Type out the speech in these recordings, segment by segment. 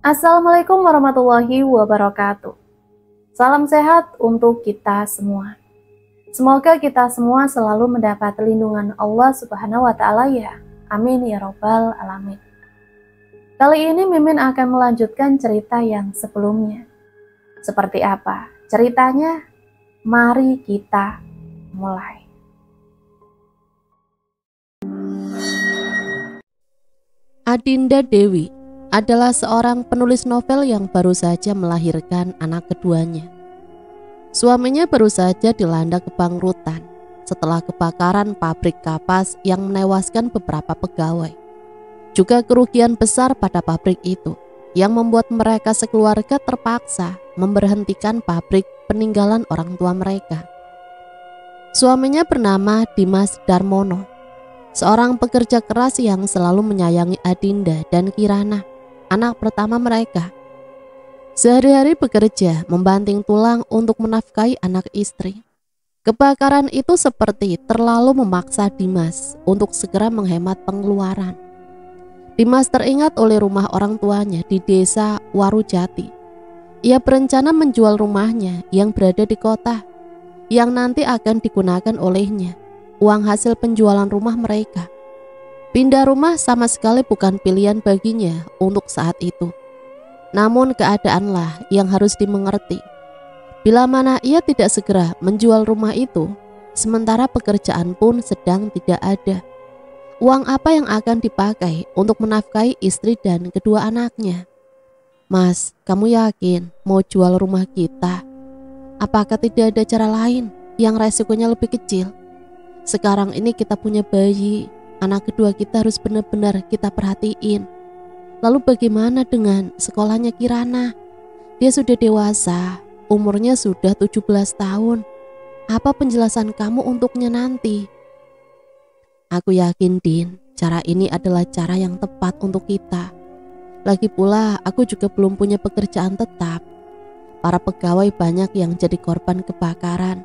Assalamualaikum warahmatullahi wabarakatuh. Salam sehat untuk kita semua. Semoga kita semua selalu mendapat lindungan Allah Subhanahu wa Ta'ala ya. Amin ya Robbal Alamin. Kali ini Mimin akan melanjutkan cerita yang sebelumnya. Seperti apa ceritanya? Mari kita mulai. Adinda Dewi adalah seorang penulis novel yang baru saja melahirkan anak keduanya. Suaminya baru saja dilanda kebangkrutan setelah kebakaran pabrik kapas yang menewaskan beberapa pegawai. Juga kerugian besar pada pabrik itu yang membuat mereka sekeluarga terpaksa memberhentikan pabrik peninggalan orang tua mereka. Suaminya bernama Dimas Darmono, seorang pekerja keras yang selalu menyayangi Adinda dan Kirana, anak pertama mereka. Sehari-hari bekerja membanting tulang untuk menafkahi anak istri. Kebakaran itu seperti terlalu memaksa Dimas untuk segera menghemat pengeluaran. Dimas teringat oleh rumah orang tuanya di desa Warujati. Ia berencana menjual rumahnya yang berada di kota, yang nanti akan digunakan olehnya uang hasil penjualan rumah mereka. Pindah rumah sama sekali bukan pilihan baginya untuk saat itu. Namun keadaanlah yang harus dimengerti. Bila mana ia tidak segera menjual rumah itu, sementara pekerjaan pun sedang tidak ada. Uang apa yang akan dipakai untuk menafkahi istri dan kedua anaknya? Mas, kamu yakin mau jual rumah kita? Apakah tidak ada cara lain yang resikonya lebih kecil? Sekarang ini kita punya bayi, anak kedua kita harus benar-benar kita perhatiin. Lalu bagaimana dengan sekolahnya Kirana? Dia sudah dewasa, umurnya sudah 17 tahun. Apa penjelasan kamu untuknya nanti? Aku yakin, Din, cara ini adalah cara yang tepat untuk kita. Lagi pula, aku juga belum punya pekerjaan tetap. Para pegawai banyak yang jadi korban kebakaran.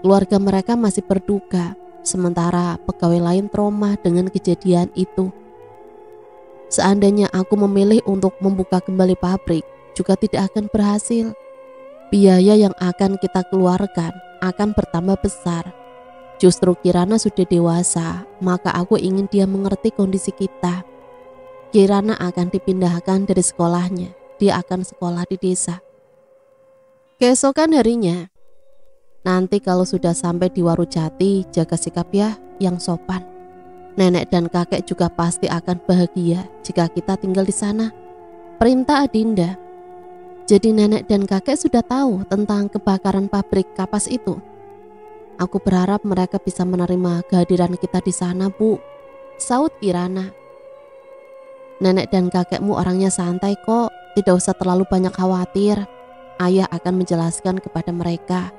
Keluarga mereka masih berduka, sementara pegawai lain trauma dengan kejadian itu. Seandainya aku memilih untuk membuka kembali pabrik, juga tidak akan berhasil. Biaya yang akan kita keluarkan akan bertambah besar. Justru Kirana sudah dewasa, maka aku ingin dia mengerti kondisi kita. Kirana akan dipindahkan dari sekolahnya, dia akan sekolah di desa. Keesokan harinya, nanti kalau sudah sampai di Warujati, jaga sikap ya yang sopan. Nenek dan kakek juga pasti akan bahagia jika kita tinggal di sana, perintah Adinda. Jadi nenek dan kakek sudah tahu tentang kebakaran pabrik kapas itu. Aku berharap mereka bisa menerima kehadiran kita di sana, Bu, saut Kirana. Nenek dan kakekmu orangnya santai kok, tidak usah terlalu banyak khawatir. Ayah akan menjelaskan kepada mereka.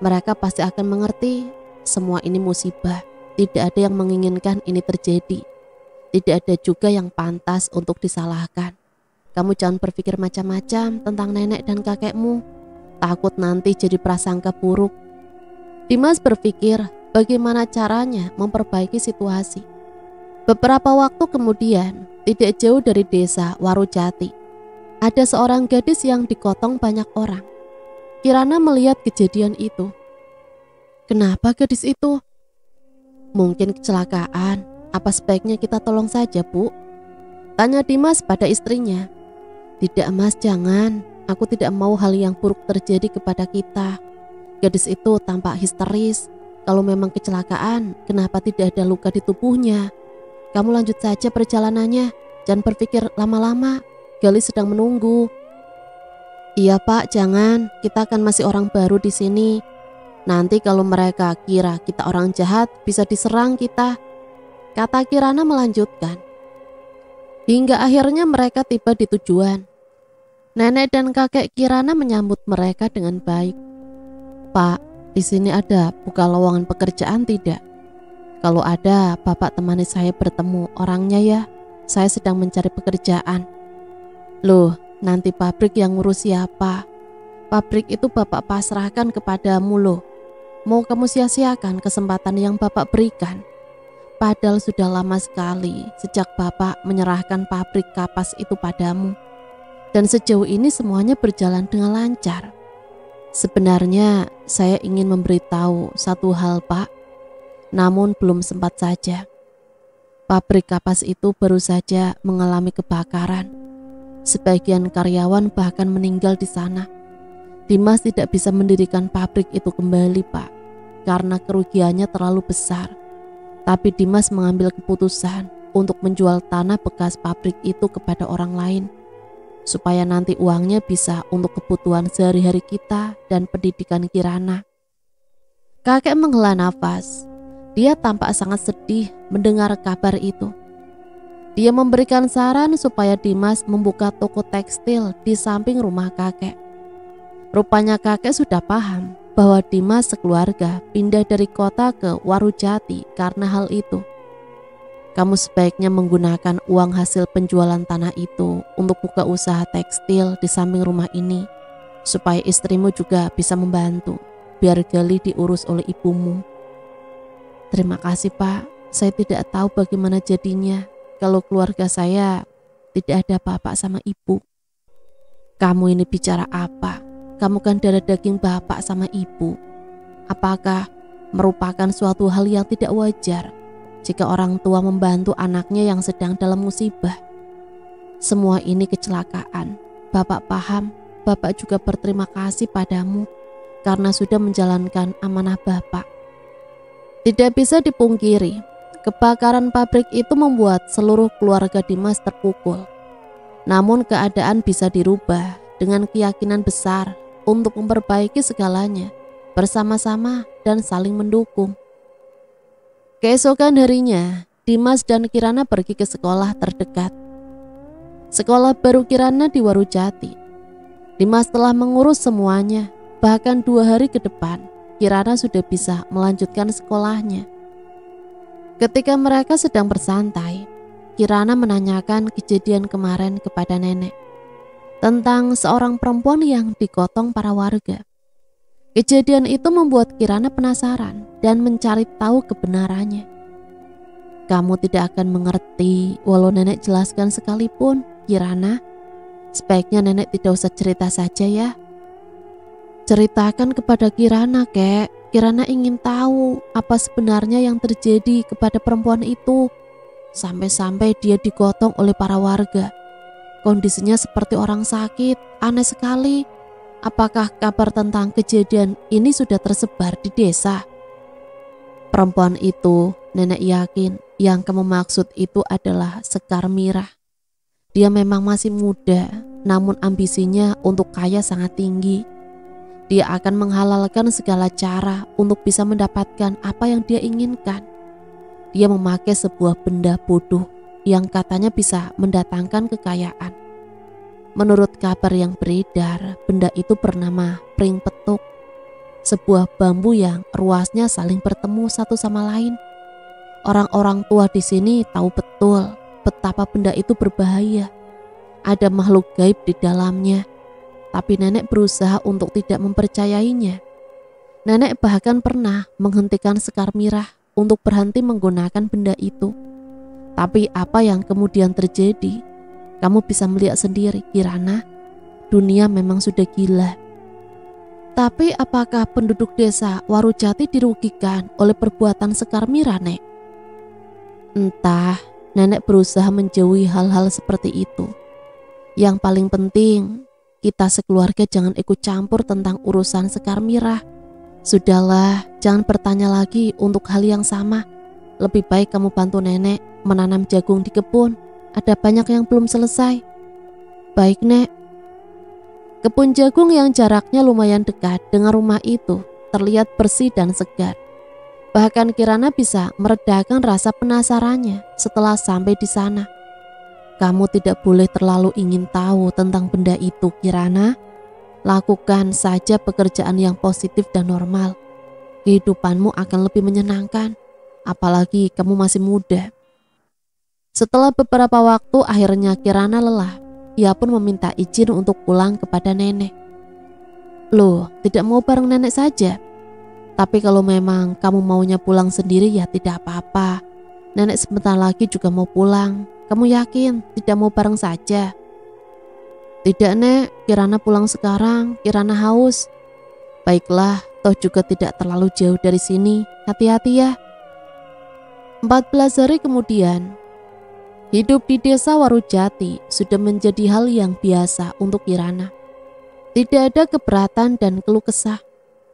Mereka pasti akan mengerti, semua ini musibah. Tidak ada yang menginginkan ini terjadi. Tidak ada juga yang pantas untuk disalahkan. Kamu jangan berpikir macam-macam tentang nenek dan kakekmu. Takut nanti jadi prasangka buruk. Dimas berpikir bagaimana caranya memperbaiki situasi. Beberapa waktu kemudian, tidak jauh dari desa Warujati, ada seorang gadis yang dikotong banyak orang. Kirana melihat kejadian itu. Kenapa gadis itu? Mungkin kecelakaan. Apa sebaiknya kita tolong saja, Bu? Tanya Dimas pada istrinya. Tidak, Mas, jangan. Aku tidak mau hal yang buruk terjadi kepada kita. Gadis itu tampak histeris. Kalau memang kecelakaan, kenapa tidak ada luka di tubuhnya? Kamu lanjut saja perjalanannya. Jangan berpikir lama-lama. Gali sedang menunggu. Iya, Pak, jangan. Kita kan masih orang baru di sini. Nanti kalau mereka kira kita orang jahat, bisa diserang kita, kata Kirana melanjutkan. Hingga akhirnya mereka tiba di tujuan. Nenek dan kakek Kirana menyambut mereka dengan baik. Pak, di sini ada buka lowongan pekerjaan tidak? Kalau ada, Bapak temani saya bertemu orangnya ya. Saya sedang mencari pekerjaan. Loh, nanti pabrik yang ngurus siapa? Pabrik itu Bapak pasrahkan kepadamu loh. Mau kamu sia-siakan kesempatan yang Bapak berikan? Padahal sudah lama sekali sejak Bapak menyerahkan pabrik kapas itu padamu. Dan sejauh ini semuanya berjalan dengan lancar. Sebenarnya saya ingin memberitahu satu hal, Pak, namun belum sempat saja. Pabrik kapas itu baru saja mengalami kebakaran. Sebagian karyawan bahkan meninggal di sana. Dimas tidak bisa mendirikan pabrik itu kembali, Pak, karena kerugiannya terlalu besar. Tapi Dimas mengambil keputusan untuk menjual tanah bekas pabrik itu kepada orang lain, supaya nanti uangnya bisa untuk kebutuhan sehari-hari kita dan pendidikan Kirana. Kakek menghela nafas. Dia tampak sangat sedih mendengar kabar itu. Dia memberikan saran supaya Dimas membuka toko tekstil di samping rumah kakek. Rupanya kakek sudah paham bahwa Dimas sekeluarga pindah dari kota ke Warujati karena hal itu. Kamu sebaiknya menggunakan uang hasil penjualan tanah itu untuk buka usaha tekstil di samping rumah ini, supaya istrimu juga bisa membantu, biar Gali diurus oleh ibumu. Terima kasih, Pak. Saya tidak tahu bagaimana jadinya kalau keluarga saya tidak ada bapak sama ibu. Kamu ini bicara apa? Kamu kan darah daging bapak sama ibu. Apakah merupakan suatu hal yang tidak wajar jika orang tua membantu anaknya yang sedang dalam musibah? Semua ini kecelakaan. Bapak paham, bapak juga berterima kasih padamu karena sudah menjalankan amanah bapak. Tidak bisa dipungkiri, kebakaran pabrik itu membuat seluruh keluarga Dimas terpukul. Namun keadaan bisa dirubah dengan keyakinan besar untuk memperbaiki segalanya bersama-sama dan saling mendukung. Keesokan harinya, Dimas dan Kirana pergi ke sekolah terdekat. Sekolah baru Kirana di Warujati. Dimas telah mengurus semuanya, bahkan 2 hari ke depan Kirana sudah bisa melanjutkan sekolahnya. Ketika mereka sedang bersantai, Kirana menanyakan kejadian kemarin kepada nenek tentang seorang perempuan yang digotong para warga. Kejadian itu membuat Kirana penasaran dan mencari tahu kebenarannya. Kamu tidak akan mengerti walau nenek jelaskan sekalipun, Kirana. Sebaiknya nenek tidak usah cerita saja ya. Ceritakan kepada Kirana, Kek. Kirana ingin tahu apa sebenarnya yang terjadi kepada perempuan itu. Sampai-sampai dia digotong oleh para warga. Kondisinya seperti orang sakit, aneh sekali. Apakah kabar tentang kejadian ini sudah tersebar di desa? Perempuan itu, nenek yakin yang kamu maksud itu adalah Sekar Mirah. Dia memang masih muda, namun ambisinya untuk kaya sangat tinggi. Dia akan menghalalkan segala cara untuk bisa mendapatkan apa yang dia inginkan. Dia memakai sebuah benda bodoh yang katanya bisa mendatangkan kekayaan. Menurut kabar yang beredar, benda itu bernama pring petuk, sebuah bambu yang ruasnya saling bertemu satu sama lain. Orang-orang tua di sini tahu betul betapa benda itu berbahaya. Ada makhluk gaib di dalamnya. Tapi nenek berusaha untuk tidak mempercayainya. Nenek bahkan pernah menghentikan Sekar Mirah untuk berhenti menggunakan benda itu. Tapi apa yang kemudian terjadi? Kamu bisa melihat sendiri, Kirana. Dunia memang sudah gila. Tapi apakah penduduk desa Warujati dirugikan oleh perbuatan Sekar Mirah, Nek? Entah, nenek berusaha menjauhi hal-hal seperti itu. Yang paling penting, kita sekeluarga jangan ikut campur tentang urusan Sekar Mirah. Sudahlah, jangan bertanya lagi untuk hal yang sama. Lebih baik kamu bantu nenek menanam jagung di kebun. Ada banyak yang belum selesai. Baik, Nek. Kebun jagung yang jaraknya lumayan dekat dengan rumah itu terlihat bersih dan segar. Bahkan Kirana bisa meredakan rasa penasarannya setelah sampai di sana. Kamu tidak boleh terlalu ingin tahu tentang benda itu, Kirana. Lakukan saja pekerjaan yang positif dan normal. Kehidupanmu akan lebih menyenangkan, apalagi kamu masih muda. Setelah beberapa waktu, akhirnya Kirana lelah. Ia pun meminta izin untuk pulang kepada nenek. Loh, tidak mau bareng nenek saja? Tapi kalau memang kamu maunya pulang sendiri ya tidak apa-apa. Nenek sebentar lagi juga mau pulang. Kamu yakin tidak mau bareng saja? Tidak, Nek, Kirana pulang sekarang, Kirana haus. Baiklah, toh juga tidak terlalu jauh dari sini, hati-hati ya. 14 hari kemudian, hidup di desa Warujati sudah menjadi hal yang biasa untuk Kirana. Tidak ada keberatan dan keluh kesah.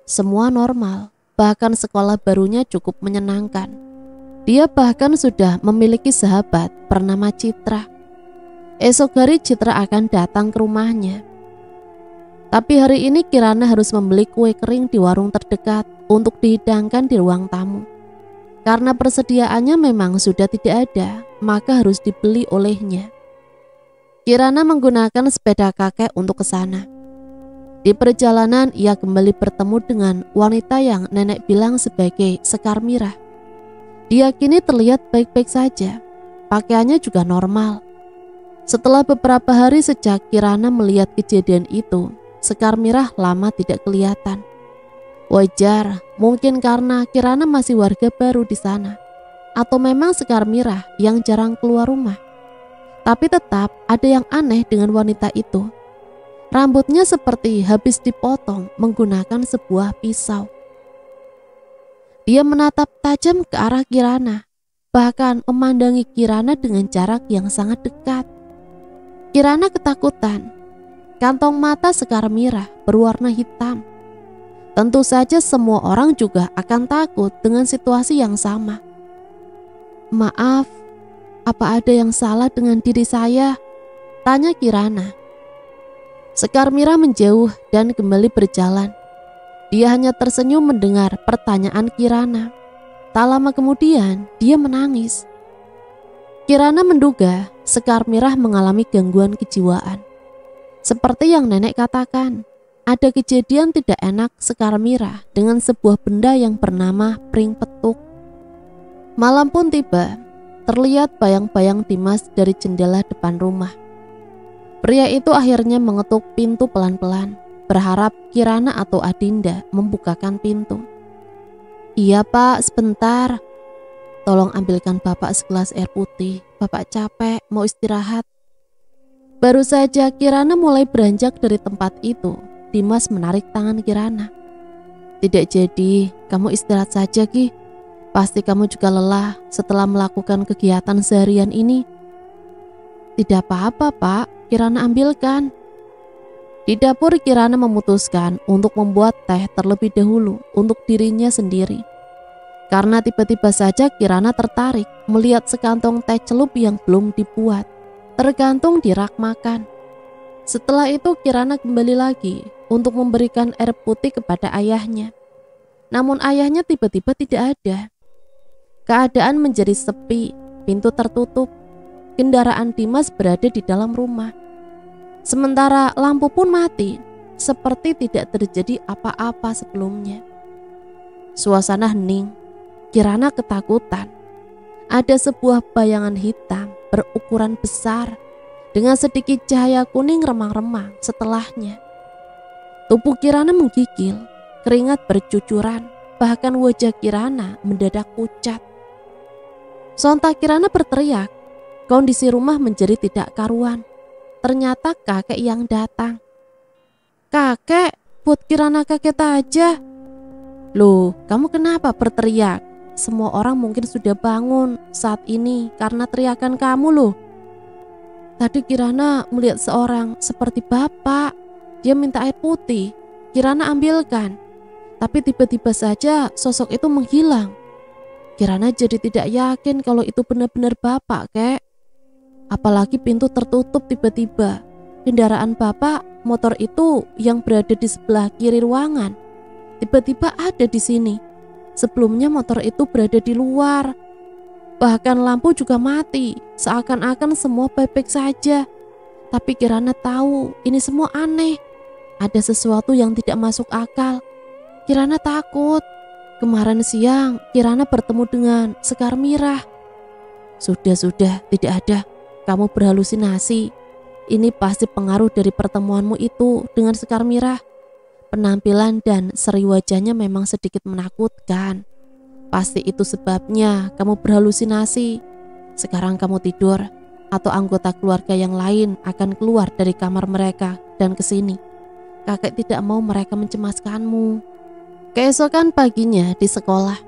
Semua normal, bahkan sekolah barunya cukup menyenangkan. Dia bahkan sudah memiliki sahabat bernama Citra. Esok hari Citra akan datang ke rumahnya. Tapi hari ini Kirana harus membeli kue kering di warung terdekat untuk dihidangkan di ruang tamu. Karena persediaannya memang sudah tidak ada, maka harus dibeli olehnya. Kirana menggunakan sepeda kakek untuk ke sana. Di perjalanan ia kembali bertemu dengan wanita yang nenek bilang sebagai Sekar Mirah. Dia kini terlihat baik-baik saja, pakaiannya juga normal. Setelah beberapa hari sejak Kirana melihat kejadian itu, Sekar Mirah lama tidak kelihatan. Wajar, mungkin karena Kirana masih warga baru di sana, atau memang Sekar Mirah yang jarang keluar rumah. Tapi tetap ada yang aneh dengan wanita itu. Rambutnya seperti habis dipotong menggunakan sebuah pisau. Dia menatap tajam ke arah Kirana, bahkan memandangi Kirana dengan jarak yang sangat dekat. Kirana ketakutan. Kantong mata Sekar Mirah berwarna hitam. Tentu saja semua orang juga akan takut dengan situasi yang sama. Maaf, apa ada yang salah dengan diri saya? Tanya Kirana. Sekar Mirah menjauh dan kembali berjalan. Dia hanya tersenyum mendengar pertanyaan Kirana. Tak lama kemudian dia menangis. Kirana menduga Sekar Mirah mengalami gangguan kejiwaan. Seperti yang nenek katakan, ada kejadian tidak enak Sekar Mirah dengan sebuah benda yang bernama pring petuk. Malam pun tiba, terlihat bayang-bayang Dimas dari jendela depan rumah. Pria itu akhirnya mengetuk pintu pelan-pelan, berharap Kirana atau Adinda membukakan pintu. Iya Pak, sebentar. Tolong ambilkan Bapak segelas air putih, Bapak capek, mau istirahat. Baru saja Kirana mulai beranjak dari tempat itu, Dimas menarik tangan Kirana. Tidak jadi, kamu istirahat saja Ki. Pasti kamu juga lelah setelah melakukan kegiatan seharian ini. Tidak apa-apa Pak, Kirana ambilkan. Di dapur Kirana memutuskan untuk membuat teh terlebih dahulu untuk dirinya sendiri. Karena tiba-tiba saja Kirana tertarik melihat sekantong teh celup yang belum dibuat, tergantung di rak makan. Setelah itu Kirana kembali lagi untuk memberikan air putih kepada ayahnya. Namun ayahnya tiba-tiba tidak ada. Keadaan menjadi sepi, pintu tertutup. Kendaraan Dimas berada di dalam rumah. Sementara lampu pun mati, seperti tidak terjadi apa-apa sebelumnya. Suasana hening, Kirana ketakutan. Ada sebuah bayangan hitam berukuran besar dengan sedikit cahaya kuning remang-remang setelahnya. Tubuh Kirana menggigil, keringat bercucuran, bahkan wajah Kirana mendadak pucat. Sontak Kirana berteriak, kondisi rumah menjadi tidak karuan. Ternyata kakek yang datang. Kakek, buat Kirana kaget aja. Loh, kamu kenapa berteriak? Semua orang mungkin sudah bangun saat ini karena teriakan kamu loh. Tadi Kirana melihat seorang seperti bapak. Dia minta air putih, Kirana ambilkan. Tapi tiba-tiba saja sosok itu menghilang. Kirana jadi tidak yakin kalau itu benar-benar bapak, kek. Apalagi pintu tertutup tiba-tiba. Kendaraan bapak, motor itu yang berada di sebelah kiri ruangan, tiba-tiba ada di sini. Sebelumnya motor itu berada di luar. Bahkan lampu juga mati, seakan-akan semua baik-baik saja. Tapi Kirana tahu ini semua aneh. Ada sesuatu yang tidak masuk akal. Kirana takut. Kemarin siang Kirana bertemu dengan Sekar Mirah. Sudah, tidak ada. Kamu berhalusinasi. Ini pasti pengaruh dari pertemuanmu itu dengan Sekar Mirah. Penampilan dan seri wajahnya memang sedikit menakutkan. Pasti itu sebabnya kamu berhalusinasi. Sekarang kamu tidur. atau anggota keluarga yang lain akan keluar dari kamar mereka dan ke sini. Kakek tidak mau mereka mencemaskanmu. Keesokan paginya di sekolah,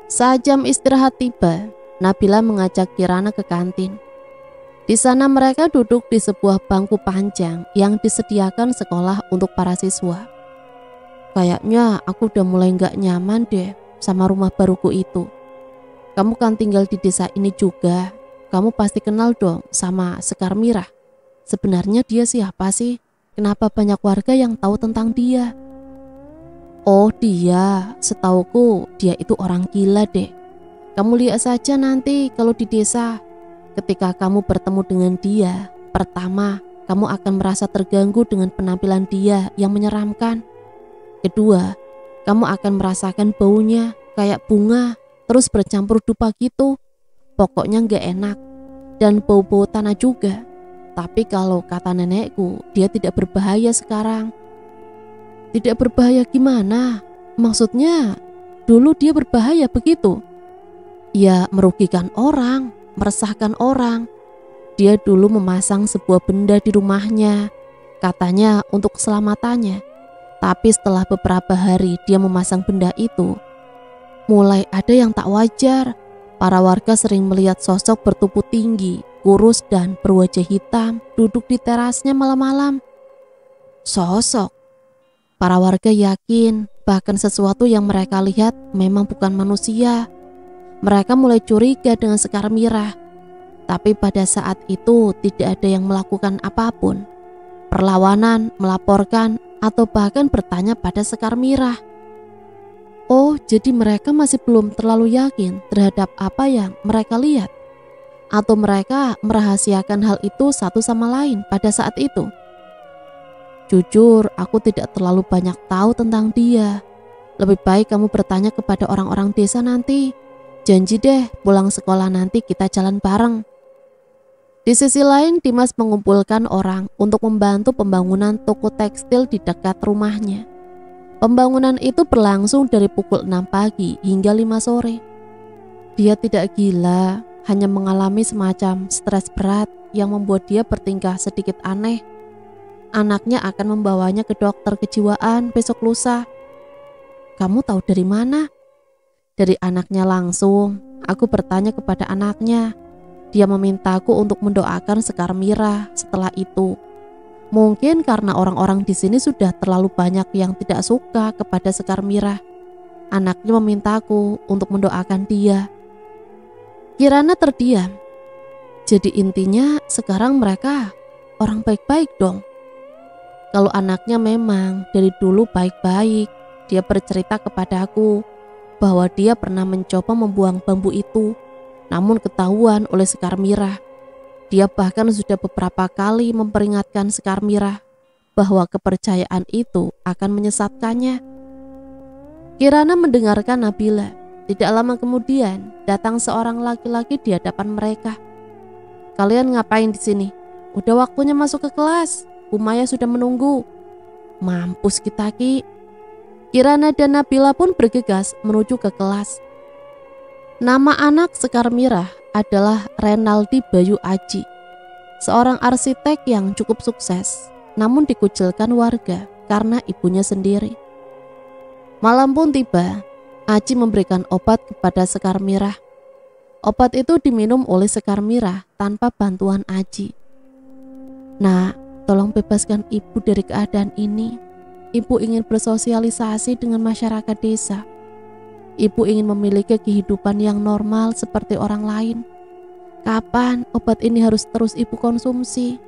saat jam istirahat tiba, Nabila mengajak Kirana ke kantin. Di sana mereka duduk di sebuah bangku panjang yang disediakan sekolah untuk para siswa. Kayaknya aku udah mulai gak nyaman deh sama rumah baruku itu. Kamu kan tinggal di desa ini juga. Kamu pasti kenal dong sama Sekar Mirah. Sebenarnya dia siapa sih? Kenapa banyak warga yang tahu tentang dia? Oh dia, setauku dia itu orang gila deh. Kamu lihat saja nanti kalau di desa. Ketika kamu bertemu dengan dia, pertama, kamu akan merasa terganggu dengan penampilan dia yang menyeramkan. Kedua, kamu akan merasakan baunya kayak bunga, terus bercampur dupa gitu. Pokoknya gak enak. Dan bau-bau tanah juga. Tapi kalau kata nenekku, dia tidak berbahaya sekarang. Tidak berbahaya gimana? Maksudnya, dulu dia berbahaya begitu? Ya merugikan orang, meresahkan orang. Dia dulu memasang sebuah benda di rumahnya, katanya untuk keselamatannya. Tapi setelah beberapa hari dia memasang benda itu, mulai ada yang tak wajar. Para warga sering melihat sosok bertubuh tinggi, kurus dan berwajah hitam duduk di terasnya malam-malam. Sosok. Para warga yakin bahkan sesuatu yang mereka lihat memang bukan manusia. Mereka mulai curiga dengan Sekar Mirah. Tapi pada saat itu tidak ada yang melakukan apapun. Perlawanan, melaporkan, atau bahkan bertanya pada Sekar Mirah. Oh, jadi mereka masih belum terlalu yakin terhadap apa yang mereka lihat. Atau mereka merahasiakan hal itu satu sama lain pada saat itu. Jujur, aku tidak terlalu banyak tahu tentang dia. Lebih baik kamu bertanya kepada orang-orang desa nanti. Janji deh, pulang sekolah nanti kita jalan bareng. Di sisi lain, Dimas mengumpulkan orang untuk membantu pembangunan toko tekstil di dekat rumahnya. Pembangunan itu berlangsung dari pukul 6 pagi hingga 5 sore. Dia tidak gila, hanya mengalami semacam stres berat yang membuat dia bertingkah sedikit aneh. Anaknya akan membawanya ke dokter kejiwaan besok lusa. Kamu tahu dari mana? Dari anaknya langsung. Aku bertanya kepada anaknya. Dia memintaku untuk mendoakan Sekar Mirah setelah itu. Mungkin karena orang-orang di sini sudah terlalu banyak yang tidak suka kepada Sekar Mirah. Anaknya memintaku untuk mendoakan dia. Kirana terdiam. Jadi intinya sekarang mereka orang baik-baik dong. Kalau anaknya memang dari dulu baik-baik, dia bercerita kepadaku bahwa dia pernah mencoba membuang bambu itu, namun ketahuan oleh Sekar Mirah. Dia bahkan sudah beberapa kali memperingatkan Sekar Mirah bahwa kepercayaan itu akan menyesatkannya. Kirana mendengarkan Nabila. Tidak lama kemudian datang seorang laki-laki di hadapan mereka. Kalian ngapain di sini? Udah waktunya masuk ke kelas. Bu Maya sudah menunggu. Mampus kita Ki. Kirana dan Nabila pun bergegas menuju ke kelas. Nama anak Sekar Mirah adalah Renaldi Bayu Aji, seorang arsitek yang cukup sukses, namun dikucilkan warga karena ibunya sendiri. Malam pun tiba, Aji memberikan obat kepada Sekar Mirah. Obat itu diminum oleh Sekar Mirah tanpa bantuan Aji. Nah, tolong bebaskan ibu dari keadaan ini. Ibu ingin bersosialisasi dengan masyarakat desa. Ibu ingin memiliki kehidupan yang normal seperti orang lain. Kapan obat ini harus terus ibu konsumsi?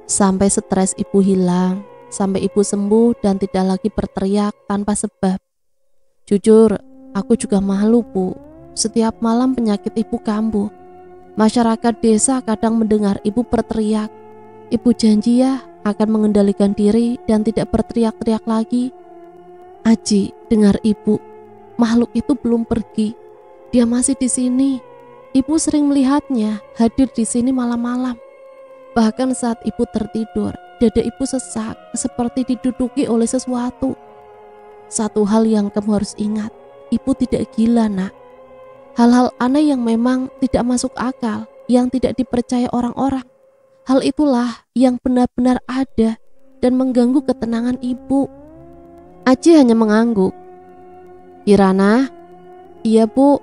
Sampai stres ibu hilang, sampai ibu sembuh dan tidak lagi berteriak tanpa sebab. Jujur, aku juga malu Bu. Setiap malam penyakit ibu kambuh. Masyarakat desa kadang mendengar ibu berteriak. Ibu janji ya akan mengendalikan diri dan tidak berteriak-teriak lagi. Aji, dengar ibu. Makhluk itu belum pergi. Dia masih di sini. Ibu sering melihatnya hadir di sini malam-malam. Bahkan saat ibu tertidur, dada ibu sesak seperti diduduki oleh sesuatu. Satu hal yang kamu harus ingat, ibu tidak gila nak. Hal-hal aneh yang memang tidak masuk akal yang tidak dipercaya orang-orang. Hal itulah yang benar-benar ada dan mengganggu ketenangan ibu. Aji hanya mengangguk. Kirana, iya bu,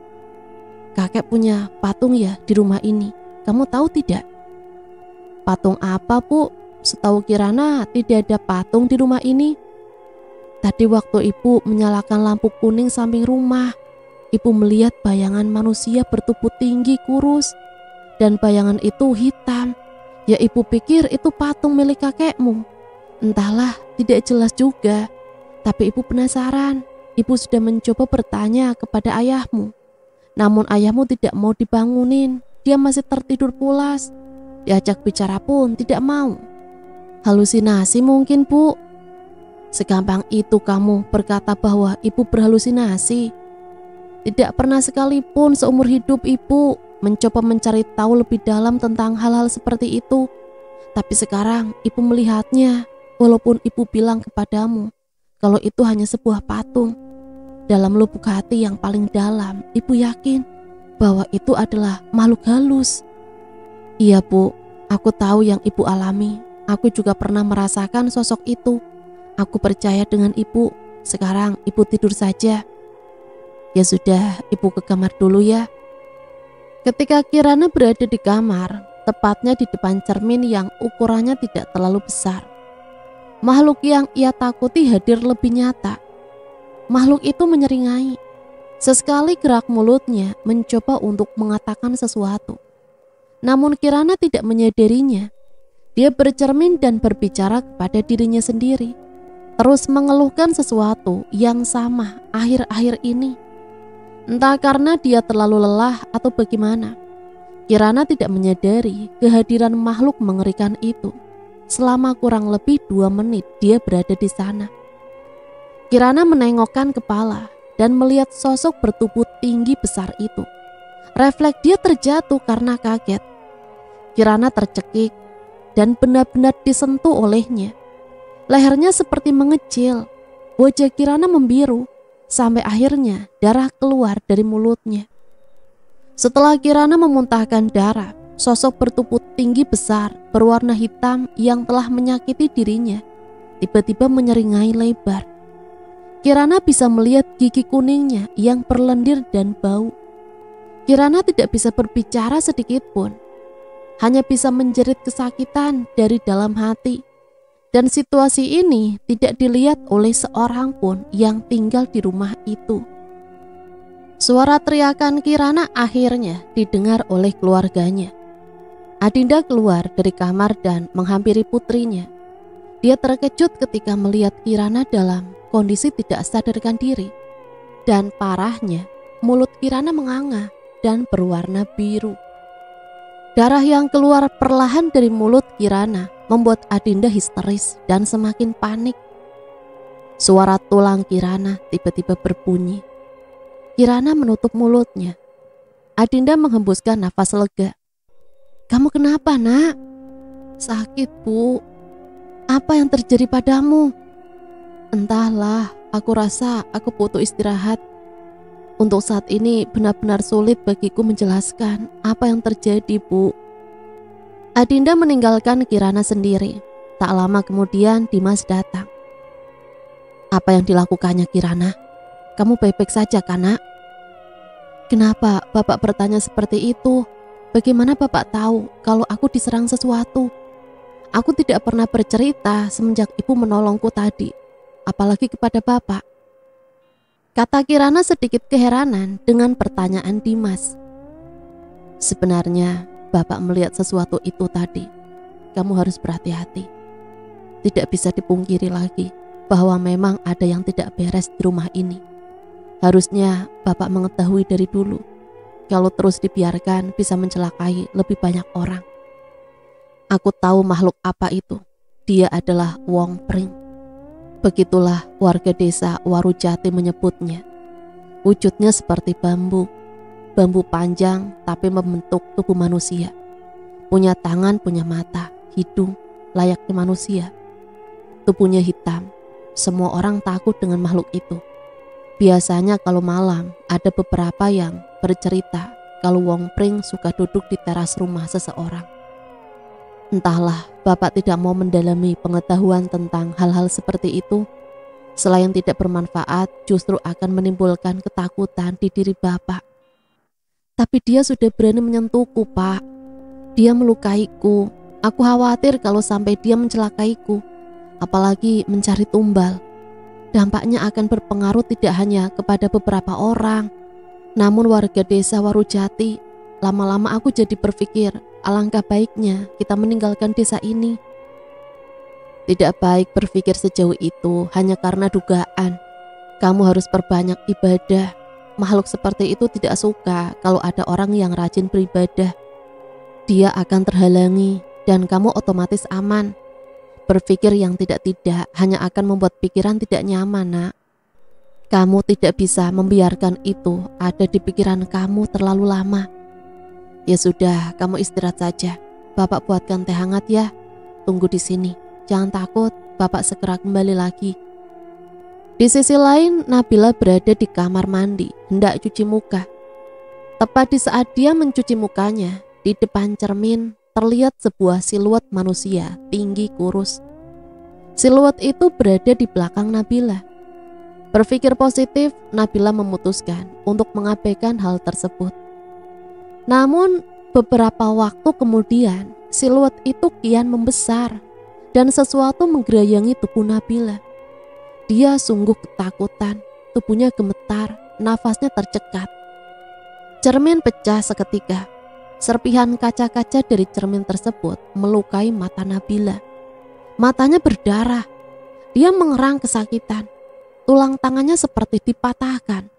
kakek punya patung ya di rumah ini. Kamu tahu tidak? Patung apa bu? Setahu Kirana tidak ada patung di rumah ini. Tadi waktu ibu menyalakan lampu kuning samping rumah, ibu melihat bayangan manusia bertubuh tinggi kurus. Dan bayangan itu hitam. Ya ibu pikir itu patung milik kakekmu. Entahlah, tidak jelas juga. Tapi ibu penasaran. Ibu sudah mencoba bertanya kepada ayahmu. Namun ayahmu tidak mau dibangunin. Dia masih tertidur pulas. Diajak bicara pun tidak mau. Halusinasi mungkin bu. Segampang itu kamu berkata bahwa ibu berhalusinasi. Tidak pernah sekalipun seumur hidup ibu mencoba mencari tahu lebih dalam tentang hal-hal seperti itu. Tapi sekarang ibu melihatnya. Walaupun ibu bilang kepadamu kalau itu hanya sebuah patung, dalam lubuk hati yang paling dalam, ibu yakin bahwa itu adalah makhluk halus. Iya bu, aku tahu yang ibu alami. Aku juga pernah merasakan sosok itu. Aku percaya dengan ibu. Sekarang ibu tidur saja. Ya sudah, ibu ke kamar dulu ya. Ketika Kirana berada di kamar, tepatnya di depan cermin yang ukurannya tidak terlalu besar, makhluk yang ia takuti hadir lebih nyata. Makhluk itu menyeringai. Sesekali gerak mulutnya mencoba untuk mengatakan sesuatu. Namun Kirana tidak menyadarinya. Dia bercermin dan berbicara kepada dirinya sendiri. Terus mengeluhkan sesuatu yang sama akhir-akhir ini. Entah karena dia terlalu lelah atau bagaimana, Kirana tidak menyadari kehadiran makhluk mengerikan itu. Selama kurang lebih 2 menit dia berada di sana. Kirana menengokkan kepala dan melihat sosok bertubuh tinggi besar itu. Refleks dia terjatuh karena kaget. Kirana tercekik dan benar-benar disentuh olehnya. Lehernya seperti mengecil. Wajah Kirana membiru sampai akhirnya darah keluar dari mulutnya. Setelah Kirana memuntahkan darah, sosok bertubuh tinggi besar berwarna hitam yang telah menyakiti dirinya tiba-tiba menyeringai lebar. Kirana bisa melihat gigi kuningnya yang berlendir dan bau. Kirana tidak bisa berbicara sedikit pun. Hanya bisa menjerit kesakitan dari dalam hati. Dan situasi ini tidak dilihat oleh seorang pun yang tinggal di rumah itu. Suara teriakan Kirana akhirnya didengar oleh keluarganya. Adinda keluar dari kamar dan menghampiri putrinya. Dia terkejut ketika melihat Kirana dalam kondisi tidak sadarkan diri. Dan parahnya, mulut Kirana menganga dan berwarna biru. Darah yang keluar perlahan dari mulut Kirana membuat Adinda histeris dan semakin panik. Suara tulang Kirana tiba-tiba berbunyi. Kirana menutup mulutnya. Adinda menghembuskan nafas lega. Kamu kenapa nak? Sakit bu. Apa yang terjadi padamu? Entahlah, aku rasa aku butuh istirahat. Untuk saat ini benar-benar sulit bagiku menjelaskan apa yang terjadi bu. Adinda meninggalkan Kirana sendiri. Tak lama kemudian Dimas datang. Apa yang dilakukannya Kirana? Kamu baik-baik saja kan nak? Kenapa bapak bertanya seperti itu? Bagaimana bapak tahu kalau aku diserang sesuatu? Aku tidak pernah bercerita semenjak ibu menolongku tadi, apalagi kepada bapak. Kata Kirana sedikit keheranan dengan pertanyaan Dimas. Sebenarnya bapak melihat sesuatu itu tadi. Kamu harus berhati-hati. Tidak bisa dipungkiri lagi bahwa memang ada yang tidak beres di rumah ini. Harusnya bapak mengetahui dari dulu. Kalau terus dibiarkan bisa mencelakai lebih banyak orang. Aku tahu makhluk apa itu. Dia adalah Wong Pring. Begitulah warga desa Warujati menyebutnya. Wujudnya seperti bambu. Bambu panjang tapi membentuk tubuh manusia. Punya tangan, punya mata, hidung, layaknya manusia. Tubuhnya hitam. Semua orang takut dengan makhluk itu. Biasanya kalau malam ada beberapa yang bercerita kalau Wong Pring suka duduk di teras rumah seseorang. Entahlah, Bapak tidak mau mendalami pengetahuan tentang hal-hal seperti itu. Selain tidak bermanfaat, justru akan menimbulkan ketakutan di diri Bapak. Tapi dia sudah berani menyentuhku, Pak. Dia melukaiku. Aku khawatir kalau sampai dia mencelakaiku, apalagi mencari tumbal. Dampaknya akan berpengaruh tidak hanya kepada beberapa orang, namun warga desa Warujati. Lama-lama aku jadi berpikir, alangkah baiknya kita meninggalkan desa ini. Tidak baik berpikir sejauh itu hanya karena dugaan. Kamu harus perbanyak ibadah. Makhluk seperti itu tidak suka kalau ada orang yang rajin beribadah. Dia akan terhalangi dan kamu otomatis aman. Berpikir yang tidak-tidak hanya akan membuat pikiran tidak nyaman, Nak. Kamu tidak bisa membiarkan itu ada di pikiran kamu terlalu lama. Ya sudah, kamu istirahat saja. Bapak buatkan teh hangat ya. Tunggu di sini. Jangan takut, Bapak segera kembali lagi. Di sisi lain, Nabila berada di kamar mandi, hendak cuci muka. Tepat di saat dia mencuci mukanya, di depan cermin terlihat sebuah siluet manusia tinggi kurus. Siluet itu berada di belakang Nabila. Berpikir positif, Nabila memutuskan untuk mengabaikan hal tersebut. Namun beberapa waktu kemudian, siluet itu kian membesar dan sesuatu menggerayangi tubuh Nabila. Dia sungguh ketakutan, tubuhnya gemetar, nafasnya tercekat. Cermin pecah seketika. Serpihan kaca-kaca dari cermin tersebut melukai mata Nabila. Matanya berdarah. Dia mengerang kesakitan. Tulang tangannya seperti dipatahkan.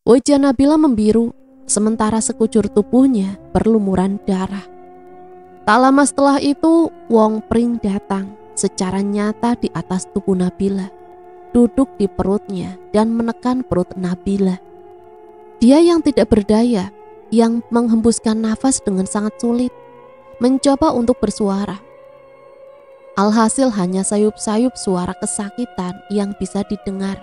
Wajah Nabila membiru, sementara sekujur tubuhnya berlumuran darah. Tak lama setelah itu, Wong Pring datang secara nyata di atas tubuh Nabila, duduk di perutnya dan menekan perut Nabila. Dia yang tidak berdaya, yang menghembuskan nafas dengan sangat sulit, mencoba untuk bersuara. Alhasil hanya sayup-sayup suara kesakitan yang bisa didengar.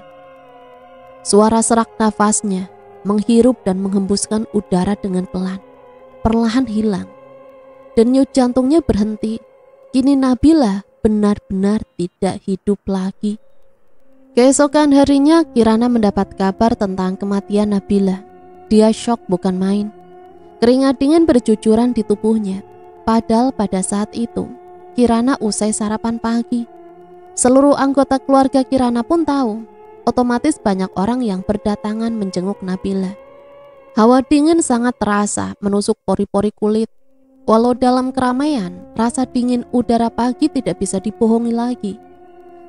Suara serak nafasnya, menghirup dan menghembuskan udara dengan pelan, perlahan hilang. Denyut jantungnya berhenti. Kini Nabila benar-benar tidak hidup lagi. Keesokan harinya Kirana mendapat kabar tentang kematian Nabila. Dia syok bukan main. Keringat dingin bercucuran di tubuhnya. Padahal pada saat itu Kirana usai sarapan pagi. Seluruh anggota keluarga Kirana pun tahu. Otomatis banyak orang yang berdatangan menjenguk Nabila. Hawa dingin sangat terasa menusuk pori-pori kulit. Walau dalam keramaian, rasa dingin udara pagi tidak bisa dibohongi lagi.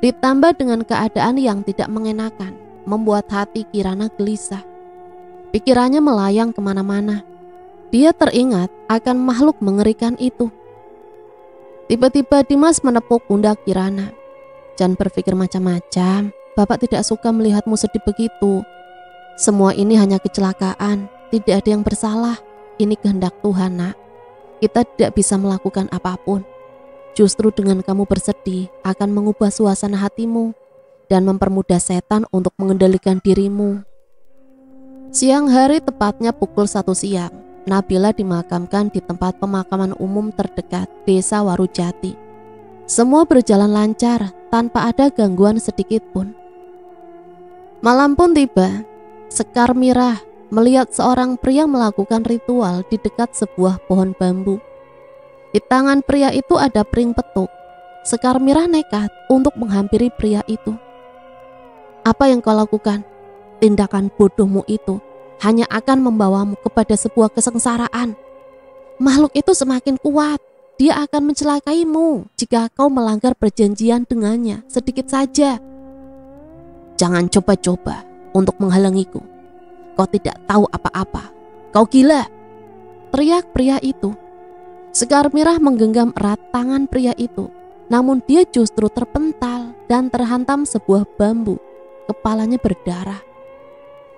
Ditambah dengan keadaan yang tidak mengenakan, membuat hati Kirana gelisah. Pikirannya melayang kemana-mana. Dia teringat akan makhluk mengerikan itu. Tiba-tiba Dimas menepuk pundak Kirana. Jangan berpikir macam-macam. Bapak tidak suka melihatmu sedih begitu. Semua ini hanya kecelakaan. Tidak ada yang bersalah. Ini kehendak Tuhan, Nak. Kita tidak bisa melakukan apapun. Justru dengan kamu bersedih akan mengubah suasana hatimu dan mempermudah setan untuk mengendalikan dirimu. Siang hari, tepatnya pukul 1 siang, Nabila dimakamkan di tempat pemakaman umum terdekat desa Warujati. Semua berjalan lancar tanpa ada gangguan sedikit pun. Malam pun tiba. Sekar Mirah melihat seorang pria melakukan ritual di dekat sebuah pohon bambu. Di tangan pria itu ada pring petuk. Sekar Mirah nekat untuk menghampiri pria itu. Apa yang kau lakukan? Tindakan bodohmu itu hanya akan membawamu kepada sebuah kesengsaraan. Makhluk itu semakin kuat. Dia akan mencelakaimu jika kau melanggar perjanjian dengannya sedikit saja. Jangan coba-coba untuk menghalangiku. Kau tidak tahu apa-apa. Kau gila, teriak pria itu. Sekar Mirah menggenggam erat tangan pria itu. Namun dia justru terpental dan terhantam sebuah bambu. Kepalanya berdarah.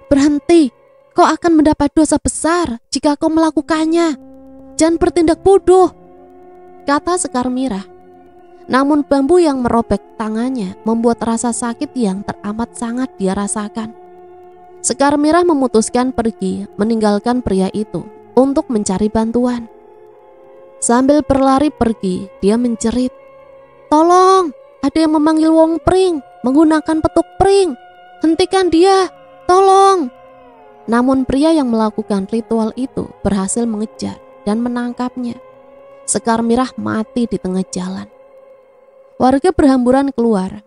Berhenti. Kau akan mendapat dosa besar jika kau melakukannya. Jangan bertindak bodoh, kata Sekar Mirah. Namun bambu yang merobek tangannya membuat rasa sakit yang teramat sangat dia rasakan. Sekar Mirah memutuskan pergi meninggalkan pria itu untuk mencari bantuan. Sambil berlari pergi, dia menjerit, "Tolong, ada yang memanggil Wong Pring menggunakan petuk pring. Hentikan dia, tolong!" Namun pria yang melakukan ritual itu berhasil mengejar dan menangkapnya. Sekar Mirah mati di tengah jalan. Warga berhamburan keluar.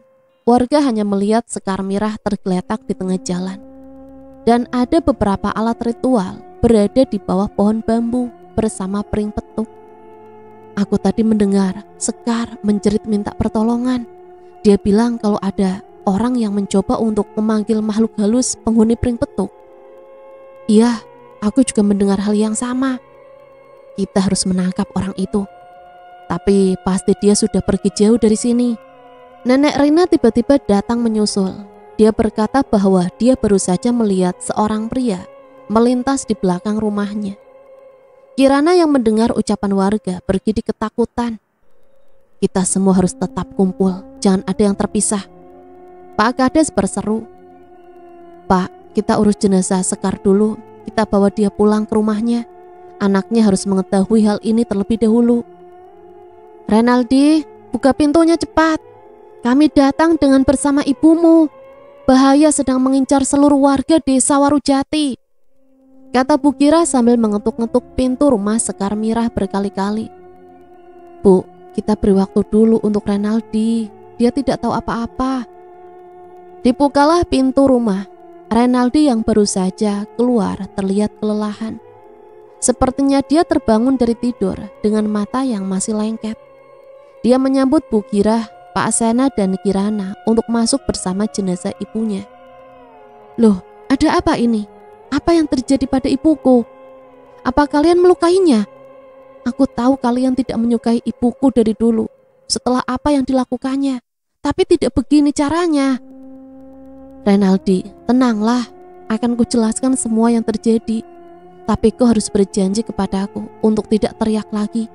Warga hanya melihat Sekar Mirah tergeletak di tengah jalan. Dan ada beberapa alat ritual berada di bawah pohon bambu bersama pring petuk. Aku tadi mendengar Sekar menjerit minta pertolongan. Dia bilang kalau ada orang yang mencoba untuk memanggil makhluk halus penghuni pring petuk. Iya, aku juga mendengar hal yang sama. Kita harus menangkap orang itu. Tapi pasti dia sudah pergi jauh dari sini. Nenek Rina tiba-tiba datang menyusul. Dia berkata bahwa dia baru saja melihat seorang pria melintas di belakang rumahnya. Kirana yang mendengar ucapan warga bergidik ketakutan. Kita semua harus tetap kumpul, jangan ada yang terpisah. Pak Kades berseru, "Pak, kita urus jenazah Sekar dulu, kita bawa dia pulang ke rumahnya. Anaknya harus mengetahui hal ini terlebih dahulu." "Renaldi, buka pintunya cepat. Kami datang dengan bersama ibumu. Bahaya sedang mengincar seluruh warga desa Warujati," kata Bu Kira sambil mengetuk-ngetuk pintu rumah Sekar Mirah berkali-kali. "Bu, kita beri waktu dulu untuk Renaldi. Dia tidak tahu apa-apa." Dibukalah pintu rumah. Renaldi yang baru saja keluar terlihat kelelahan. Sepertinya dia terbangun dari tidur dengan mata yang masih lengket. Dia menyambut Bu Kira, Pak Sena dan Kirana untuk masuk bersama jenazah ibunya. "Loh, ada apa ini? Apa yang terjadi pada ibuku? Apa kalian melukainya? Aku tahu kalian tidak menyukai ibuku dari dulu setelah apa yang dilakukannya, tapi tidak begini caranya." "Renaldi, tenanglah, akan kujelaskan semua yang terjadi. Tapi kau harus berjanji kepadaku untuk tidak teriak lagi.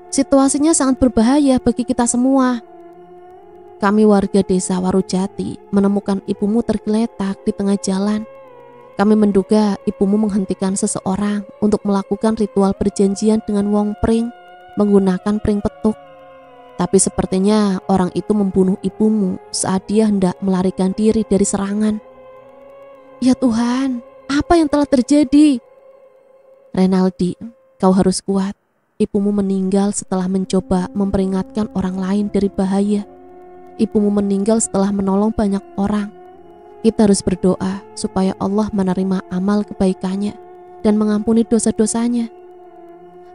Situasinya sangat berbahaya bagi kita semua." Kami warga desa Warujati menemukan ibumu tergeletak di tengah jalan. Kami menduga ibumu menghentikan seseorang untuk melakukan ritual perjanjian dengan Wong Pring menggunakan pring petuk. Tapi sepertinya orang itu membunuh ibumu saat dia hendak melarikan diri dari serangan. Ya Tuhan, apa yang telah terjadi? Renaldi, kau harus kuat. Ibumu meninggal setelah mencoba memperingatkan orang lain dari bahaya. Ibumu meninggal setelah menolong banyak orang. Kita harus berdoa supaya Allah menerima amal kebaikannya dan mengampuni dosa-dosanya.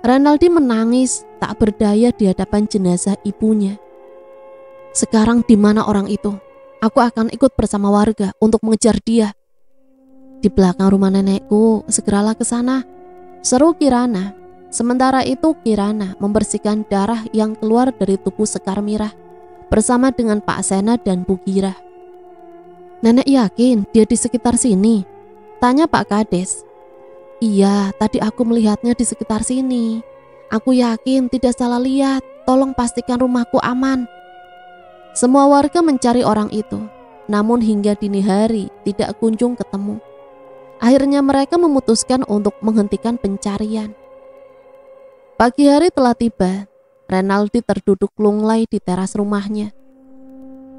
Renaldi menangis tak berdaya di hadapan jenazah ibunya. Sekarang di mana orang itu? Aku akan ikut bersama warga untuk mengejar dia. Di belakang rumah nenekku, segeralah ke sana, seru Kirana. Sementara itu Kirana membersihkan darah yang keluar dari tubuh Sekar Mirah bersama dengan Pak Sena dan Bu Kira. Nenek yakin dia di sekitar sini? Tanya Pak Kades. Iya, tadi aku melihatnya di sekitar sini. Aku yakin tidak salah lihat. Tolong pastikan rumahku aman. Semua warga mencari orang itu, namun hingga dini hari tidak kunjung ketemu. Akhirnya mereka memutuskan untuk menghentikan pencarian. Pagi hari telah tiba. Renaldi terduduk lunglai di teras rumahnya.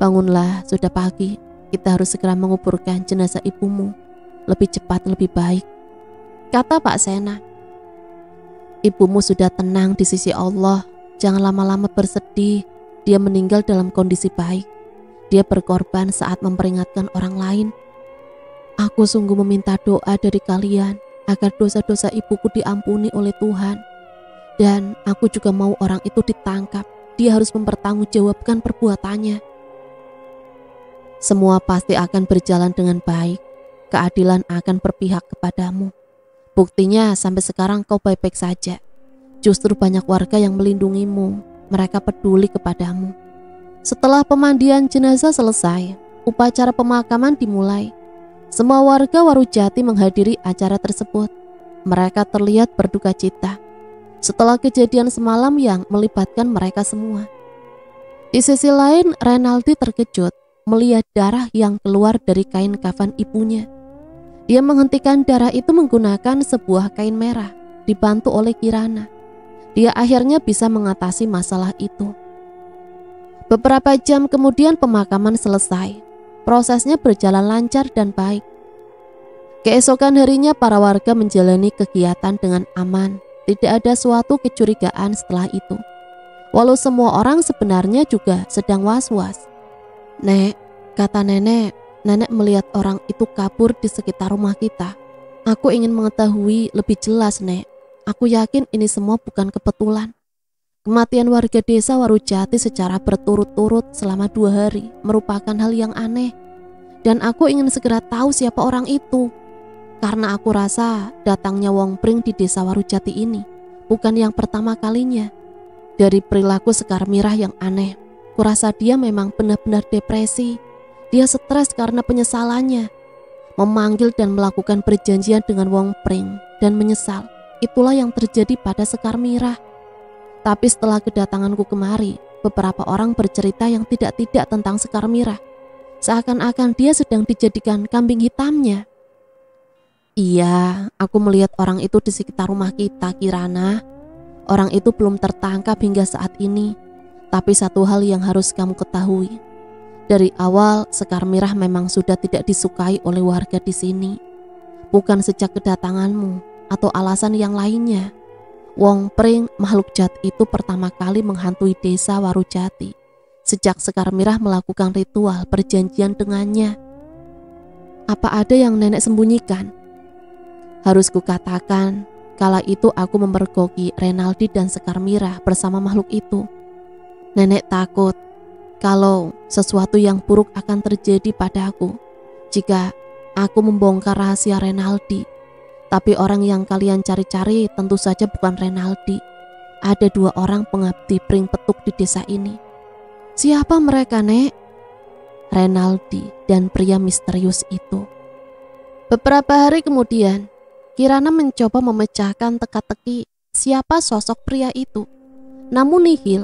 Bangunlah, sudah pagi. Kita harus segera menguburkan jenazah ibumu. Lebih cepat lebih baik, kata Pak Sena. Ibumu sudah tenang di sisi Allah. Jangan lama-lama bersedih. Dia meninggal dalam kondisi baik. Dia berkorban saat memperingatkan orang lain. Aku sungguh meminta doa dari kalian agar dosa-dosa ibuku diampuni oleh Tuhan. Dan aku juga mau orang itu ditangkap. Dia harus mempertanggungjawabkan perbuatannya. Semua pasti akan berjalan dengan baik. Keadilan akan berpihak kepadamu. Buktinya sampai sekarang kau baik-baik saja. Justru banyak warga yang melindungimu. Mereka peduli kepadamu. Setelah pemandian jenazah selesai, upacara pemakaman dimulai. Semua warga Warujati menghadiri acara tersebut. Mereka terlihat berduka cita setelah kejadian semalam yang melibatkan mereka semua. Di sisi lain, Renaldi terkejut melihat darah yang keluar dari kain kafan ibunya. Dia menghentikan darah itu menggunakan sebuah kain merah, dibantu oleh Kirana. Dia akhirnya bisa mengatasi masalah itu. Beberapa jam kemudian pemakaman selesai. Prosesnya berjalan lancar dan baik. Keesokan harinya para warga menjalani kegiatan dengan aman. Tidak ada suatu kecurigaan setelah itu. Walau semua orang sebenarnya juga sedang was-was. "Nek," kata nenek melihat orang itu kabur di sekitar rumah kita. "Aku ingin mengetahui lebih jelas, Nek. Aku yakin ini semua bukan kebetulan. Kematian warga desa Warujati secara berturut-turut selama 2 hari merupakan hal yang aneh. Dan aku ingin segera tahu siapa orang itu. Karena aku rasa datangnya Wong Pring di desa Warujati ini bukan yang pertama kalinya. Dari perilaku Sekar Mirah yang aneh, kurasa dia memang benar-benar depresi. Dia stres karena penyesalannya. Memanggil dan melakukan perjanjian dengan Wong Pring dan menyesal. Itulah yang terjadi pada Sekar Mirah. Tapi setelah kedatanganku kemari, beberapa orang bercerita yang tidak-tidak tentang Sekar Mirah. Seakan-akan dia sedang dijadikan kambing hitamnya." "Iya, aku melihat orang itu di sekitar rumah kita, Kirana. Orang itu belum tertangkap hingga saat ini. Tapi satu hal yang harus kamu ketahui. Dari awal, Sekar Mirah memang sudah tidak disukai oleh warga di sini. Bukan sejak kedatanganmu atau alasan yang lainnya. Wong Pring, makhluk jahat itu pertama kali menghantui desa Warujati sejak Sekar Mirah melakukan ritual perjanjian dengannya." "Apa ada yang nenek sembunyikan?" "Harus kukatakan, kala itu aku memergoki Renaldi dan Sekar Mirah bersama makhluk itu. Nenek takut kalau sesuatu yang buruk akan terjadi padaku jika aku membongkar rahasia Renaldi. Tapi orang yang kalian cari-cari tentu saja bukan Renaldi. Ada 2 orang pengabdi Pring Petuk di desa ini." "Siapa mereka, Nek?" "Renaldi dan pria misterius itu." Beberapa hari kemudian, Kirana mencoba memecahkan teka-teki siapa sosok pria itu. Namun nihil.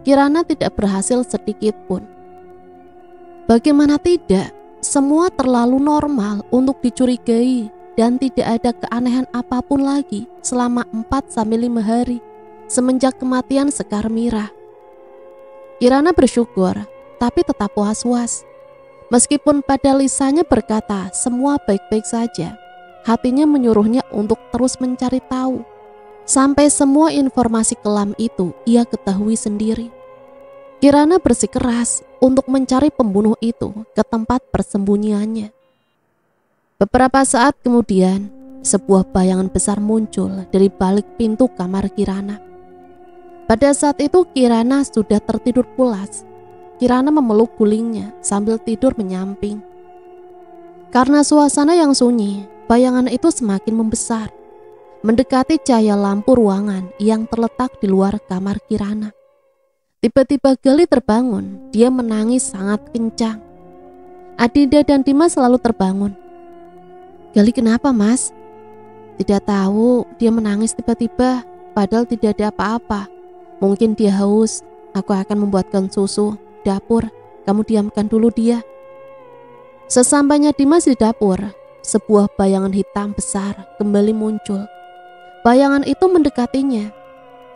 Kirana tidak berhasil sedikit pun. Bagaimana tidak, semua terlalu normal untuk dicurigai dan tidak ada keanehan apapun lagi selama 4-5 hari semenjak kematian Sekar Mirah. Kirana bersyukur, tapi tetap was-was. Meskipun pada lisannya berkata semua baik-baik saja, hatinya menyuruhnya untuk terus mencari tahu. Sampai semua informasi kelam itu ia ketahui sendiri. Kirana bersikeras untuk mencari pembunuh itu ke tempat persembunyiannya. Beberapa saat kemudian, sebuah bayangan besar muncul dari balik pintu kamar Kirana. Pada saat itu Kirana sudah tertidur pulas. Kirana memeluk gulingnya sambil tidur menyamping. Karena suasana yang sunyi, bayangan itu semakin membesar, mendekati cahaya lampu ruangan yang terletak di luar kamar Kirana. Tiba-tiba Gali terbangun, dia menangis sangat kencang. Adinda dan Dimas selalu terbangun. "Gali, kenapa, Mas?" "Tidak tahu, dia menangis tiba-tiba, padahal tidak ada apa-apa. Mungkin dia haus, aku akan membuatkan susu. Dapur, kamu diamkan dulu dia." Sesampainya Dimas di dapur, sebuah bayangan hitam besar kembali muncul. Bayangan itu mendekatinya.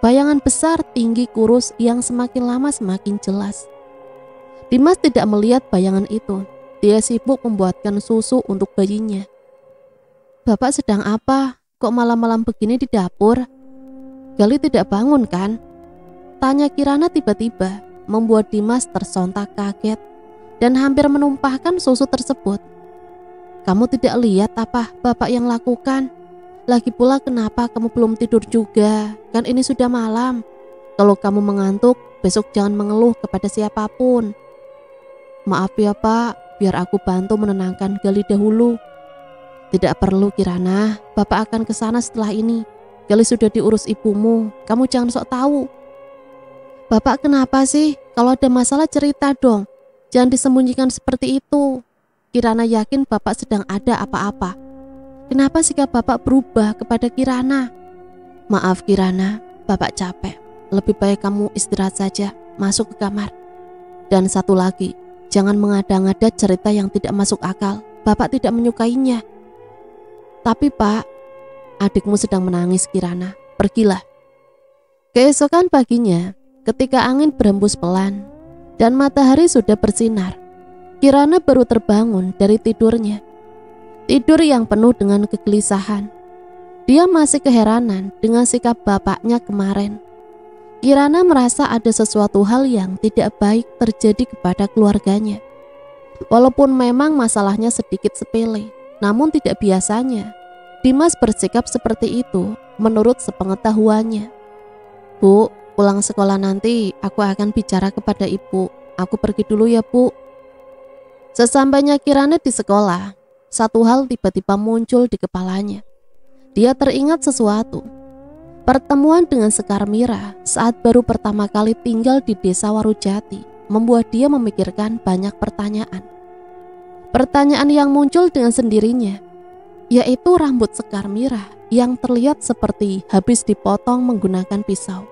Bayangan besar, tinggi, kurus yang semakin lama semakin jelas. Dimas tidak melihat bayangan itu. Dia sibuk membuatkan susu untuk bayinya. "Bapak sedang apa? Kok malam-malam begini di dapur?" "Gali tidak bangun kan?" tanya Kirana tiba-tiba, membuat Dimas tersontak kaget dan hampir menumpahkan susu tersebut. "Kamu tidak lihat apa Bapak yang lakukan? Lagi pula kenapa kamu belum tidur juga? Kan ini sudah malam. Kalau kamu mengantuk, besok jangan mengeluh kepada siapapun." "Maaf ya Pak, biar aku bantu menenangkan Gali dahulu." "Tidak perlu Kirana, Bapak akan ke sana setelah ini. Gali sudah diurus ibumu, kamu jangan sok tahu." "Bapak kenapa sih? Kalau ada masalah cerita dong. Jangan disembunyikan seperti itu. Kirana yakin Bapak sedang ada apa-apa. Kenapa sikap Bapak berubah kepada Kirana?" "Maaf Kirana, Bapak capek. Lebih baik kamu istirahat saja, masuk ke kamar. Dan satu lagi, jangan mengada-ngada cerita yang tidak masuk akal. Bapak tidak menyukainya." Tapi Pak, adikmu sedang menangis Kirana, pergilah. Keesokan paginya, ketika angin berembus pelan dan matahari sudah bersinar, Kirana baru terbangun dari tidurnya. Tidur yang penuh dengan kegelisahan. Dia masih keheranan dengan sikap bapaknya kemarin. Kirana merasa ada sesuatu hal yang tidak baik terjadi kepada keluarganya. Walaupun memang masalahnya sedikit sepele, namun tidak biasanya Dimas bersikap seperti itu menurut sepengetahuannya. Bu, pulang sekolah nanti aku akan bicara kepada ibu. Aku pergi dulu ya Bu. Sesampainya Kirana di sekolah, satu hal tiba-tiba muncul di kepalanya. Dia teringat sesuatu. Pertemuan dengan Sekar Mira saat baru pertama kali tinggal di desa Warujati membuat dia memikirkan banyak pertanyaan. Pertanyaan yang muncul dengan sendirinya, yaitu rambut Sekar Mira yang terlihat seperti habis dipotong menggunakan pisau.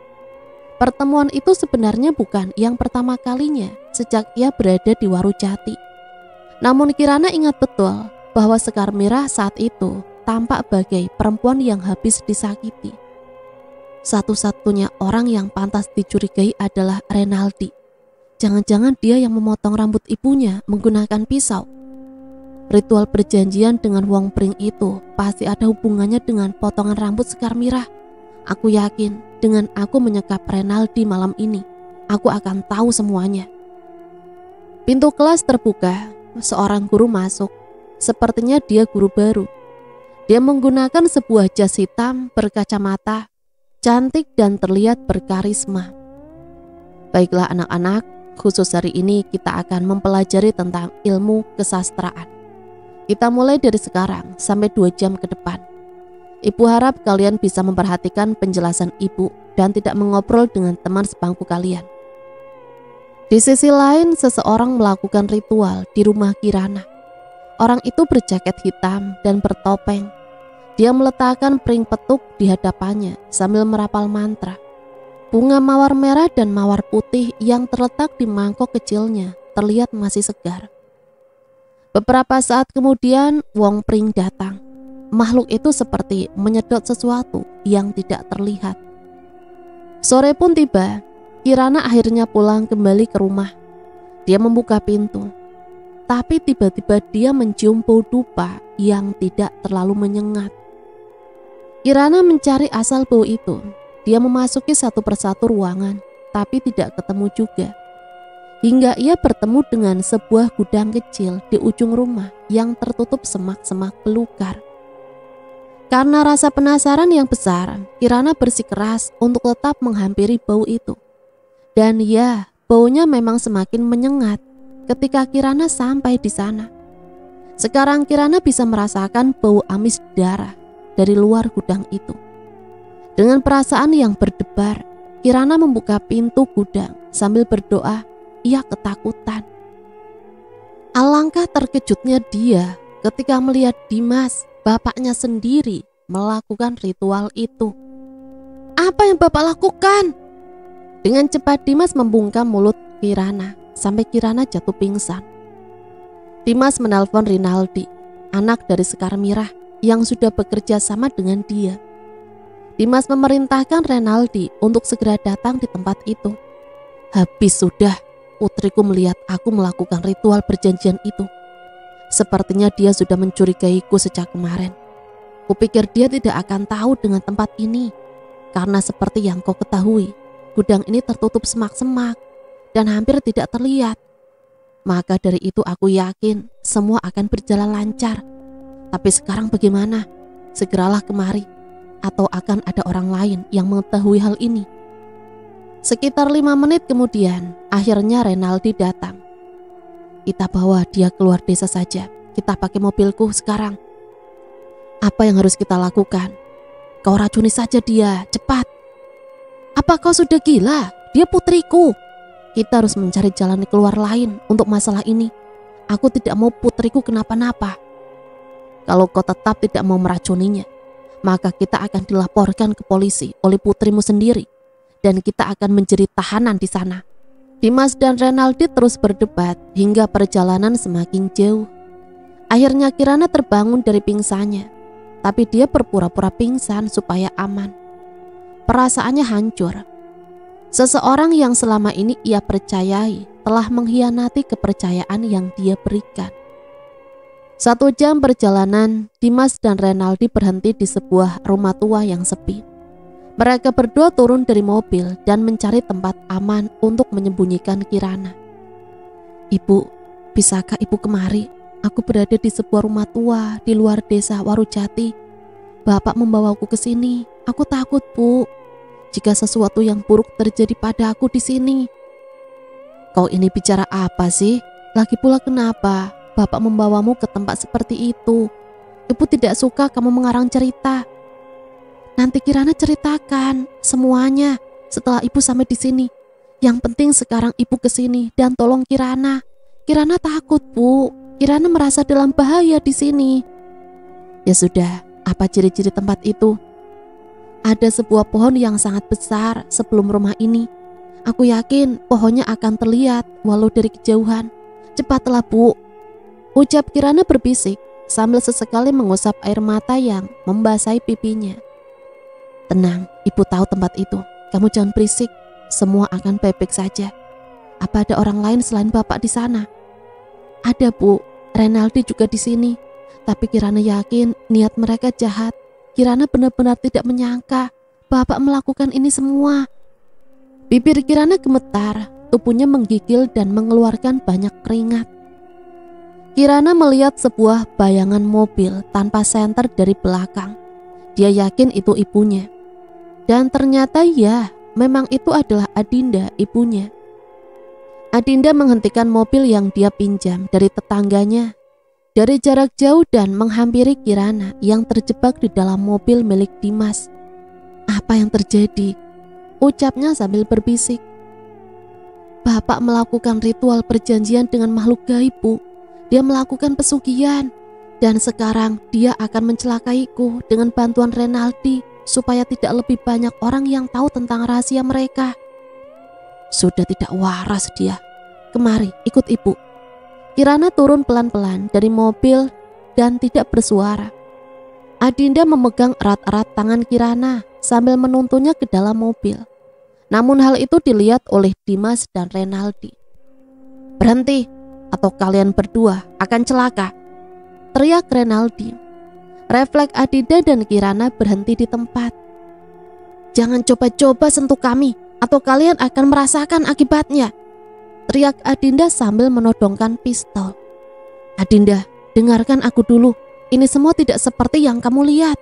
Pertemuan itu sebenarnya bukan yang pertama kalinya sejak ia berada di Warujati. Namun Kirana ingat betul bahwa Sekar Mira saat itu tampak bagai perempuan yang habis disakiti. Satu-satunya orang yang pantas dicurigai adalah Renaldi. Jangan-jangan dia yang memotong rambut ibunya menggunakan pisau. Ritual perjanjian dengan Wong Pring itu pasti ada hubungannya dengan potongan rambut Sekar Mira. Aku yakin dengan aku menyekap Renaldi malam ini, aku akan tahu semuanya. Pintu kelas terbuka, seorang guru masuk. Sepertinya dia guru baru. Dia menggunakan sebuah jas hitam berkacamata, cantik dan terlihat berkarisma. Baiklah anak-anak, khusus hari ini kita akan mempelajari tentang ilmu kesastraan. Kita mulai dari sekarang sampai 2 jam ke depan. Ibu harap kalian bisa memperhatikan penjelasan ibu dan tidak mengobrol dengan teman sebangku kalian. Di sisi lain, seseorang melakukan ritual di rumah Kirana. Orang itu berjaket hitam dan bertopeng. Dia meletakkan pring petuk di hadapannya sambil merapal mantra. Bunga mawar merah dan mawar putih yang terletak di mangkok kecilnya terlihat masih segar. Beberapa saat kemudian Wong Pring datang. Makhluk itu seperti menyedot sesuatu yang tidak terlihat. Sore pun tiba. Kirana akhirnya pulang kembali ke rumah. Dia membuka pintu. Tapi tiba-tiba dia mencium bau dupa yang tidak terlalu menyengat. Kirana mencari asal bau itu. Dia memasuki satu persatu ruangan, tapi tidak ketemu juga. Hingga ia bertemu dengan sebuah gudang kecil di ujung rumah yang tertutup semak-semak belukar. Karena rasa penasaran yang besar, Kirana bersikeras untuk tetap menghampiri bau itu. Dan ya, baunya memang semakin menyengat ketika Kirana sampai di sana. Sekarang Kirana bisa merasakan bau amis darah dari luar gudang itu. Dengan perasaan yang berdebar, Kirana membuka pintu gudang sambil berdoa. Ia ketakutan. Alangkah terkejutnya dia ketika melihat Dimas, bapaknya sendiri, melakukan ritual itu. Apa yang bapak lakukan? Dengan cepat Dimas membungkam mulut Kirana sampai Kirana jatuh pingsan. Dimas menelpon Rinaldi, anak dari Sekar Mira yang sudah bekerja sama dengan dia. Dimas memerintahkan Renaldi untuk segera datang di tempat itu. Habis sudah, putriku melihat aku melakukan ritual perjanjian itu. Sepertinya dia sudah mencurigaiku sejak kemarin. Kupikir dia tidak akan tahu dengan tempat ini, karena seperti yang kau ketahui, gudang ini tertutup semak-semak dan hampir tidak terlihat. Maka dari itu aku yakin semua akan berjalan lancar. Tapi sekarang bagaimana? Segeralah kemari, atau akan ada orang lain yang mengetahui hal ini. Sekitar 5 menit kemudian, akhirnya Renaldi datang. Kita bawa dia keluar desa saja. Kita pakai mobilku sekarang. Apa yang harus kita lakukan? Kau racuni saja dia, cepat. Apa kau sudah gila? Dia putriku. Kita harus mencari jalan keluar lain untuk masalah ini. Aku tidak mau putriku kenapa-napa. Kalau kau tetap tidak mau meracuninya, maka kita akan dilaporkan ke polisi oleh putrimu sendiri. Dan kita akan menjadi tahanan di sana. Dimas dan Renaldi terus berdebat hingga perjalanan semakin jauh. Akhirnya Kirana terbangun dari pingsannya. tapi dia berpura-pura pingsan supaya aman. Perasaannya hancur. Seseorang yang selama ini ia percayai telah mengkhianati kepercayaan yang dia berikan. 1 jam perjalanan, Dimas dan Renaldi berhenti di sebuah rumah tua yang sepi. Mereka berdua turun dari mobil dan mencari tempat aman untuk menyembunyikan Kirana. "Ibu, bisakah ibu kemari? Aku berada di sebuah rumah tua di luar desa Warujati. Bapak membawaku ke sini. Aku takut, Bu, jika sesuatu yang buruk terjadi pada aku di sini." "Kau ini bicara apa sih? Lagi pula kenapa Bapak membawamu ke tempat seperti itu? Ibu tidak suka kamu mengarang cerita." "Nanti Kirana ceritakan semuanya setelah ibu sampai di sini. Yang penting sekarang ibu ke sini dan tolong Kirana. Kirana takut, Bu. Kirana merasa dalam bahaya di sini." "Ya sudah, apa ciri-ciri tempat itu?" "Ada sebuah pohon yang sangat besar sebelum rumah ini. Aku yakin pohonnya akan terlihat walau dari kejauhan. Cepatlah, Bu," ucap Kirana berbisik sambil sesekali mengusap air mata yang membasahi pipinya. "Tenang, ibu tahu tempat itu. Kamu jangan berisik. Semua akan baik-baik saja. Apa ada orang lain selain Bapak di sana?" "Ada, Bu. Renaldi juga di sini. Tapi Kirana yakin niat mereka jahat. Kirana benar-benar tidak menyangka Bapak melakukan ini semua." Bibir Kirana gemetar, tubuhnya menggigil dan mengeluarkan banyak keringat. Kirana melihat sebuah bayangan mobil tanpa senter dari belakang. Dia yakin itu ibunya. Dan ternyata ya, memang itu adalah Adinda, ibunya. Adinda menghentikan mobil yang dia pinjam dari tetangganya dari jarak jauh dan menghampiri Kirana yang terjebak di dalam mobil milik Dimas. "Apa yang terjadi?" ucapnya sambil berbisik. "Bapak melakukan ritual perjanjian dengan makhluk gaib, Bu. Dia melakukan pesugihan dan sekarang dia akan mencelakaiku dengan bantuan Renaldi supaya tidak lebih banyak orang yang tahu tentang rahasia mereka." "Sudah tidak waras dia. Kemari, ikut ibu." Kirana turun pelan-pelan dari mobil dan tidak bersuara. Adinda memegang erat-erat tangan Kirana sambil menuntunnya ke dalam mobil. Namun hal itu dilihat oleh Dimas dan Renaldi. "Berhenti, atau kalian berdua akan celaka," teriak Renaldi. Refleks Adinda dan Kirana berhenti di tempat. "Jangan coba-coba sentuh kami, atau kalian akan merasakan akibatnya," teriak Adinda sambil menodongkan pistol. "Adinda, dengarkan aku dulu. Ini semua tidak seperti yang kamu lihat.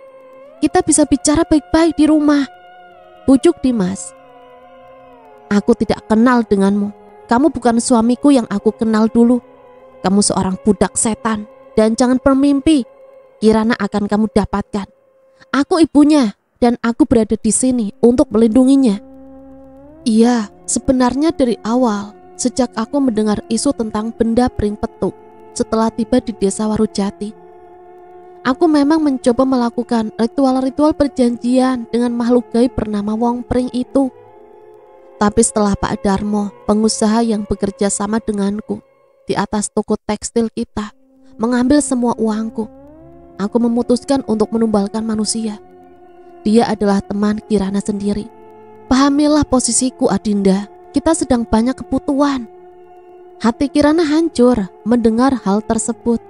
Kita bisa bicara baik-baik di rumah," bujuk Dimas. "Aku tidak kenal denganmu. Kamu bukan suamiku yang aku kenal dulu. Kamu seorang budak setan dan jangan bermimpi Kirana akan kamu dapatkan. Aku ibunya dan aku berada di sini untuk melindunginya." "Iya, sebenarnya dari awal, sejak aku mendengar isu tentang benda pring petuk setelah tiba di desa Warujati, aku memang mencoba melakukan ritual-ritual perjanjian dengan makhluk gaib bernama Wong Pring itu. Tapi setelah Pak Darmo, pengusaha yang bekerja sama denganku di atas toko tekstil kita, mengambil semua uangku, aku memutuskan untuk menumbalkan manusia. Dia adalah teman Kirana sendiri. Pahamilah posisiku, Adinda. Kita sedang banyak kebutuhan." Hati Kirana hancur mendengar hal tersebut.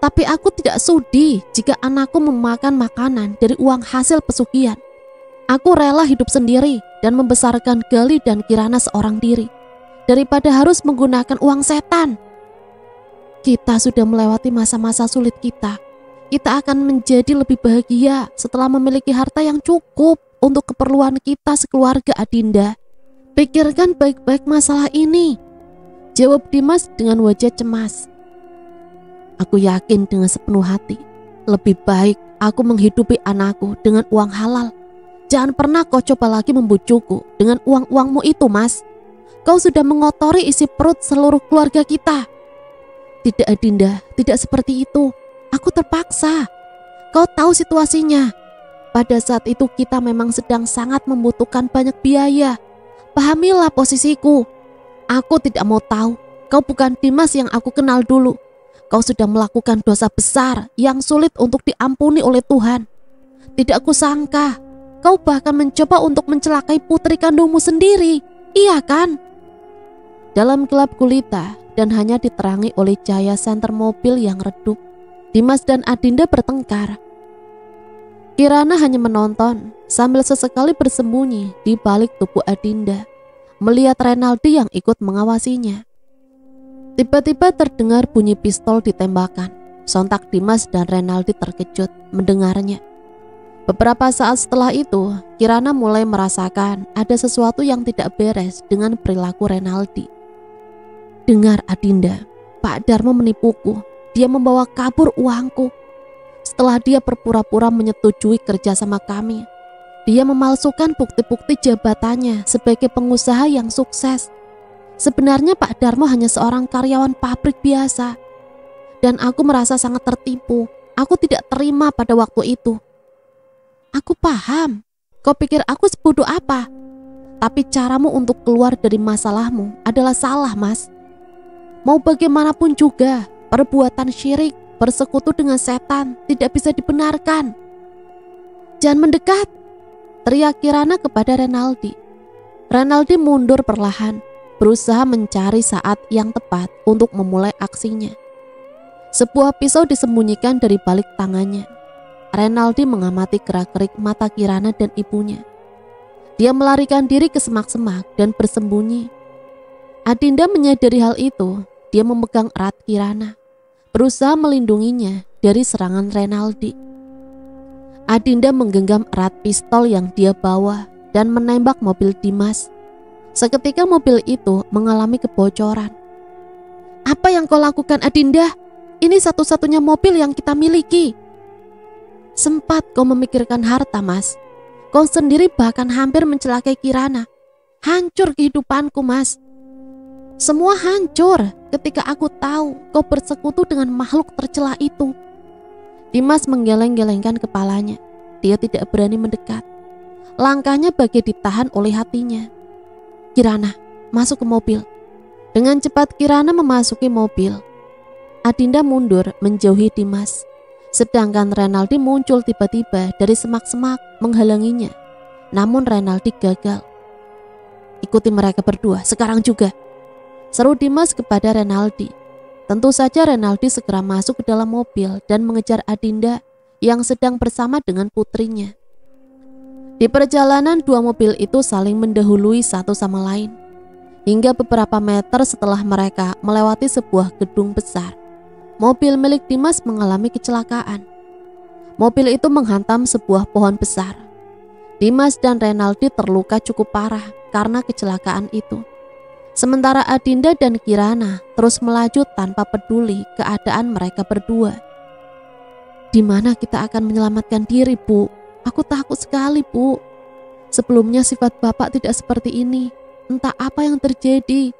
"Tapi aku tidak sudi jika anakku memakan makanan dari uang hasil pesugihan. Aku rela hidup sendiri dan membesarkan Gali dan Kirana seorang diri daripada harus menggunakan uang setan. Kita sudah melewati masa-masa sulit kita. Kita akan menjadi lebih bahagia setelah memiliki harta yang cukup untuk keperluan kita sekeluarga, Adinda. Pikirkan baik-baik masalah ini," jawab Dimas dengan wajah cemas. "Aku yakin dengan sepenuh hati, lebih baik aku menghidupi anakku dengan uang halal. Jangan pernah kau coba lagi membujukku dengan uang-uangmu itu, Mas. Kau sudah mengotori isi perut seluruh keluarga kita." "Tidak, Adinda, tidak seperti itu. Aku terpaksa. Kau tahu situasinya. Pada saat itu kita memang sedang sangat membutuhkan banyak biaya. Pahamilah posisiku. Aku tidak mau tahu. Kau bukan Dimas yang aku kenal dulu. Kau sudah melakukan dosa besar yang sulit untuk diampuni oleh Tuhan. Tidak kusangka, kau bahkan mencoba untuk mencelakai putri kandungmu sendiri. Iya kan? Dalam gelap gulita dan hanya diterangi oleh cahaya senter mobil yang redup, Dimas dan Adinda bertengkar. Kirana hanya menonton sambil sesekali bersembunyi di balik tubuh Adinda, melihat Renaldi yang ikut mengawasinya. Tiba-tiba terdengar bunyi pistol ditembakkan. Sontak Dimas dan Renaldi terkejut mendengarnya. Beberapa saat setelah itu, Kirana mulai merasakan ada sesuatu yang tidak beres dengan perilaku Renaldi. Dengar Adinda, Pak Darmo menipuku. Dia membawa kabur uangku. Setelah dia berpura-pura menyetujui kerja sama kami, dia memalsukan bukti-bukti jabatannya sebagai pengusaha yang sukses. Sebenarnya Pak Darmo hanya seorang karyawan pabrik biasa. Dan aku merasa sangat tertipu. Aku tidak terima pada waktu itu. Aku paham. Kau pikir aku sebodoh apa? Tapi caramu untuk keluar dari masalahmu adalah salah, Mas. Mau bagaimanapun juga, perbuatan syirik, bersekutu dengan setan tidak bisa dibenarkan. Jangan mendekat, teriak Kirana kepada Renaldi. Renaldi mundur perlahan, berusaha mencari saat yang tepat untuk memulai aksinya. Sebuah pisau disembunyikan dari balik tangannya. Renaldi mengamati gerak-gerik mata Kirana dan ibunya. Dia melarikan diri ke semak-semak dan bersembunyi. Adinda menyadari hal itu. Dia memegang erat Kirana, berusaha melindunginya dari serangan Renaldi. Adinda menggenggam erat pistol yang dia bawa dan menembak mobil Dimas. Seketika mobil itu mengalami kebocoran. Apa yang kau lakukan, Adinda? Ini satu-satunya mobil yang kita miliki. Sempat kau memikirkan harta, Mas. Kau sendiri bahkan hampir mencelakai Kirana. Hancur kehidupanku, Mas. Semua hancur ketika aku tahu kau bersekutu dengan makhluk tercela itu. Dimas menggeleng-gelengkan kepalanya. Dia tidak berani mendekat. Langkahnya bagai ditahan oleh hatinya. Kirana, masuk ke mobil. Dengan cepat Kirana memasuki mobil. Adinda mundur menjauhi Dimas. Sedangkan Renaldi muncul tiba-tiba dari semak-semak menghalanginya. Namun Renaldi gagal. Ikuti mereka berdua sekarang juga, seru Dimas kepada Renaldi. Tentu saja Renaldi segera masuk ke dalam mobil dan mengejar Adinda yang sedang bersama dengan putrinya. Di perjalanan dua mobil itu saling mendahului satu sama lain. Hingga beberapa meter setelah mereka melewati sebuah gedung besar, mobil milik Dimas mengalami kecelakaan. Mobil itu menghantam sebuah pohon besar. Dimas dan Renaldi terluka cukup parah karena kecelakaan itu. Sementara Adinda dan Kirana terus melaju tanpa peduli keadaan mereka berdua. Di mana kita akan menyelamatkan diri, Bu? Aku takut sekali, Bu. Sebelumnya sifat Bapak tidak seperti ini. Entah apa yang terjadi.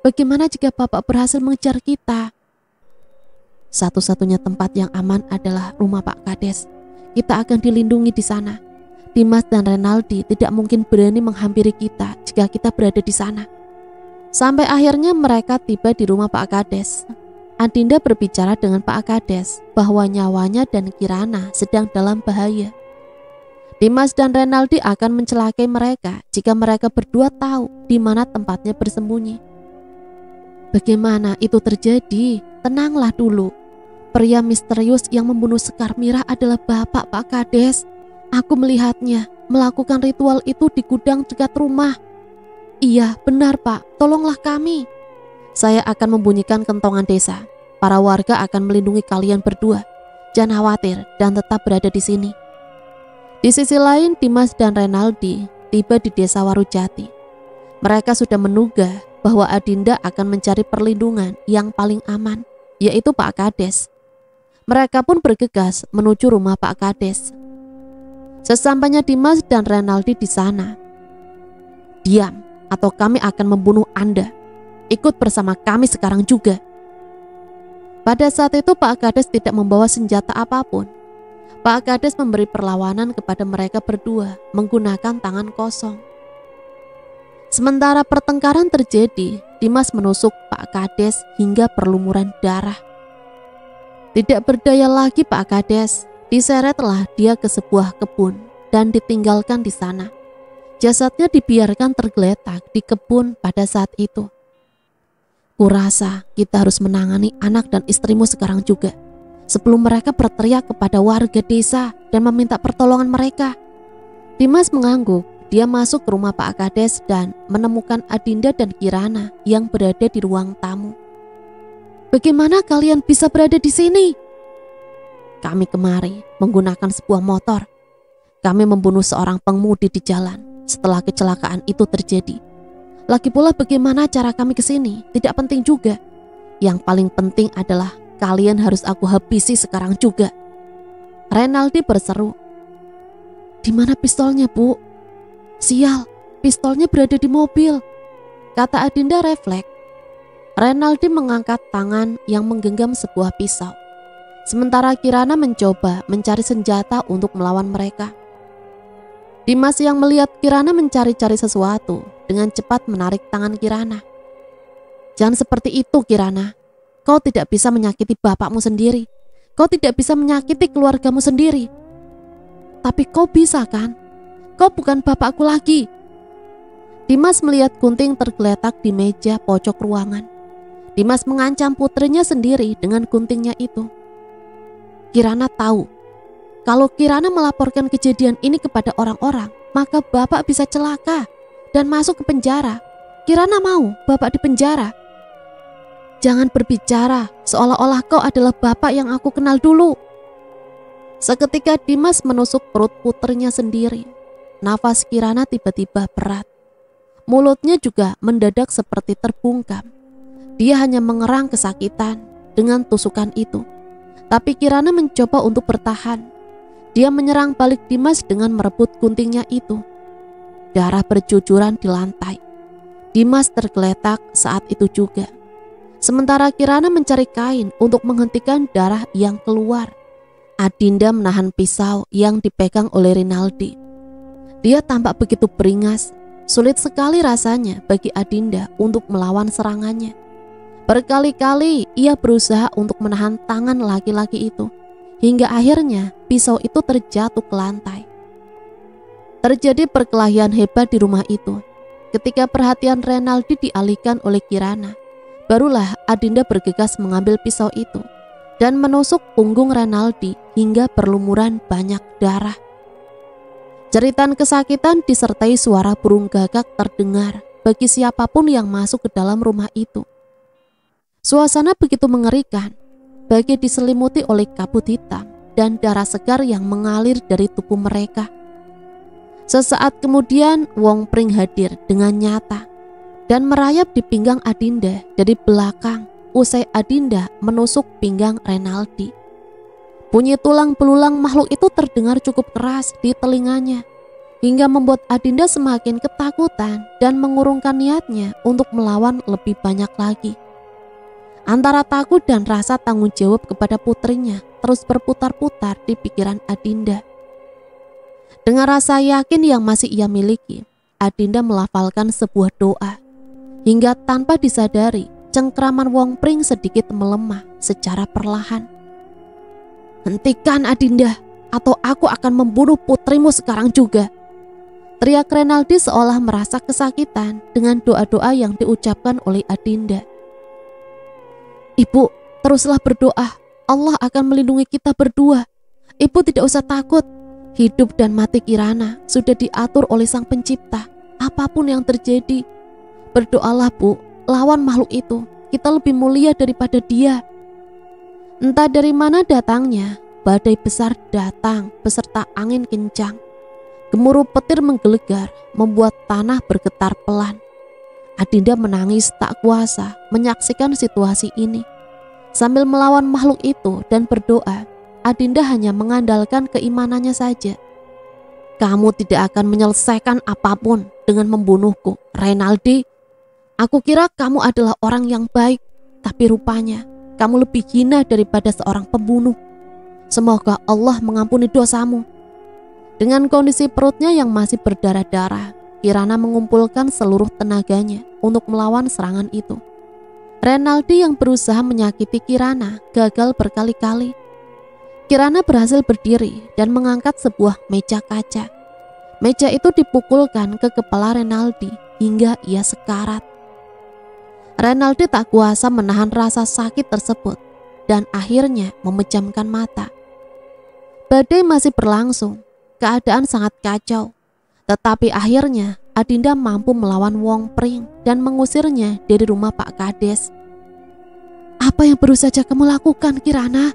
Bagaimana jika Bapak berhasil mengejar kita? Satu-satunya tempat yang aman adalah rumah Pak Kades. Kita akan dilindungi di sana. Dimas dan Renaldi tidak mungkin berani menghampiri kita jika kita berada di sana. Sampai akhirnya mereka tiba di rumah Pak Kades. Adinda berbicara dengan Pak Kades bahwa nyawanya dan Kirana sedang dalam bahaya. Dimas dan Renaldi akan mencelakai mereka jika mereka berdua tahu di mana tempatnya bersembunyi. Bagaimana itu terjadi? Tenanglah dulu. Pria misterius yang membunuh Sekar Mirah adalah Bapak Pak Kades. Aku melihatnya melakukan ritual itu di gudang dekat rumah. Iya, benar Pak. Tolonglah kami. Saya akan membunyikan kentongan desa. Para warga akan melindungi kalian berdua. Jangan khawatir dan tetap berada di sini. Di sisi lain, Dimas dan Renaldi tiba di desa Warujati. Mereka sudah menduga bahwa Adinda akan mencari perlindungan yang paling aman, yaitu Pak Kades. Mereka pun bergegas menuju rumah Pak Kades. Sesampainya Dimas dan Renaldi di sana, diam atau kami akan membunuh Anda. Ikut bersama kami sekarang juga. Pada saat itu Pak Kades tidak membawa senjata apapun. Pak Kades memberi perlawanan kepada mereka berdua menggunakan tangan kosong. Sementara pertengkaran terjadi, Dimas menusuk Pak Kades hingga berlumuran darah. Tidak berdaya lagi Pak Kades, diseretlah dia ke sebuah kebun dan ditinggalkan di sana. Jasadnya dibiarkan tergeletak di kebun pada saat itu. Kurasa kita harus menangani anak dan istrimu sekarang juga, sebelum mereka berteriak kepada warga desa dan meminta pertolongan mereka. Dimas mengangguk. Dia masuk ke rumah Pak Kades dan menemukan Adinda dan Kirana yang berada di ruang tamu. Bagaimana kalian bisa berada di sini? Kami kemari menggunakan sebuah motor. Kami membunuh seorang pengemudi di jalan setelah kecelakaan itu terjadi. Lagi pula bagaimana cara kami ke sini tidak penting juga. Yang paling penting adalah kalian harus aku habisi sekarang juga. Renaldi berseru. Di mana pistolnya, Bu? Sial, pistolnya berada di mobil, kata Adinda refleks. Renaldi mengangkat tangan yang menggenggam sebuah pisau. Sementara Kirana mencoba mencari senjata untuk melawan mereka. Dimas yang melihat Kirana mencari-cari sesuatu dengan cepat menarik tangan Kirana. Jangan seperti itu Kirana, kau tidak bisa menyakiti bapakmu sendiri. Kau tidak bisa menyakiti keluargamu sendiri. Tapi kau bisa kan? Kau bukan bapakku lagi. Dimas melihat gunting tergeletak di meja pojok ruangan. Dimas mengancam putrinya sendiri dengan guntingnya itu. Kirana tahu, kalau Kirana melaporkan kejadian ini kepada orang-orang, maka bapak bisa celaka dan masuk ke penjara. Kirana mau bapak di penjara. Jangan berbicara seolah-olah kau adalah bapak yang aku kenal dulu. Seketika Dimas menusuk perut putrinya sendiri. Nafas Kirana tiba-tiba berat. Mulutnya juga mendadak seperti terbungkam. Dia hanya mengerang kesakitan dengan tusukan itu. Tapi Kirana mencoba untuk bertahan. Dia menyerang balik Dimas dengan merebut guntingnya itu. Darah bercucuran di lantai. Dimas tergeletak saat itu juga. Sementara Kirana mencari kain untuk menghentikan darah yang keluar. Adinda menahan pisau yang dipegang oleh Rinaldi. Dia tampak begitu beringas. Sulit sekali rasanya bagi Adinda untuk melawan serangannya. Berkali-kali ia berusaha untuk menahan tangan laki-laki itu, hingga akhirnya pisau itu terjatuh ke lantai. Terjadi perkelahian hebat di rumah itu. Ketika perhatian Renaldi dialihkan oleh Kirana, barulah Adinda bergegas mengambil pisau itu dan menusuk punggung Renaldi hingga berlumuran banyak darah. Jeritan kesakitan disertai suara burung gagak terdengar bagi siapapun yang masuk ke dalam rumah itu. Suasana begitu mengerikan, bagi diselimuti oleh kabut hitam dan darah segar yang mengalir dari tubuh mereka. Sesaat kemudian Wong Pring hadir dengan nyata dan merayap di pinggang Adinda dari belakang usai Adinda menusuk pinggang Renaldi. Bunyi tulang belulang makhluk itu terdengar cukup keras di telinganya, hingga membuat Adinda semakin ketakutan dan mengurungkan niatnya untuk melawan lebih banyak lagi. Antara takut dan rasa tanggung jawab kepada putrinya terus berputar-putar di pikiran Adinda. Dengan rasa yakin yang masih ia miliki, Adinda melafalkan sebuah doa, hingga tanpa disadari cengkraman Wong Pring sedikit melemah secara perlahan. Hentikan Adinda, atau aku akan membunuh putrimu sekarang juga, teriak Renaldi seolah merasa kesakitan dengan doa-doa yang diucapkan oleh Adinda. Ibu, teruslah berdoa, Allah akan melindungi kita berdua. Ibu tidak usah takut, hidup dan mati Kirana sudah diatur oleh Sang Pencipta. Apapun yang terjadi, berdoalah Bu, lawan makhluk itu, kita lebih mulia daripada dia. Entah dari mana datangnya, badai besar datang beserta angin kencang. Gemuruh petir menggelegar, membuat tanah bergetar pelan. Adinda menangis tak kuasa menyaksikan situasi ini. Sambil melawan makhluk itu dan berdoa, Adinda hanya mengandalkan keimanannya saja. Kamu tidak akan menyelesaikan apapun dengan membunuhku, Renaldi. Aku kira kamu adalah orang yang baik, tapi rupanya kamu lebih hina daripada seorang pembunuh. Semoga Allah mengampuni dosamu. Dengan kondisi perutnya yang masih berdarah-darah, Kirana mengumpulkan seluruh tenaganya untuk melawan serangan itu. Renaldi yang berusaha menyakiti Kirana gagal berkali-kali. Kirana berhasil berdiri dan mengangkat sebuah meja kaca. Meja itu dipukulkan ke kepala Renaldi hingga ia sekarat. Renaldi tak kuasa menahan rasa sakit tersebut dan akhirnya memejamkan mata. Badai masih berlangsung, keadaan sangat kacau. Tetapi akhirnya Adinda mampu melawan Wong Pring dan mengusirnya dari rumah Pak Kades. "Apa yang baru saja kamu lakukan, Kirana?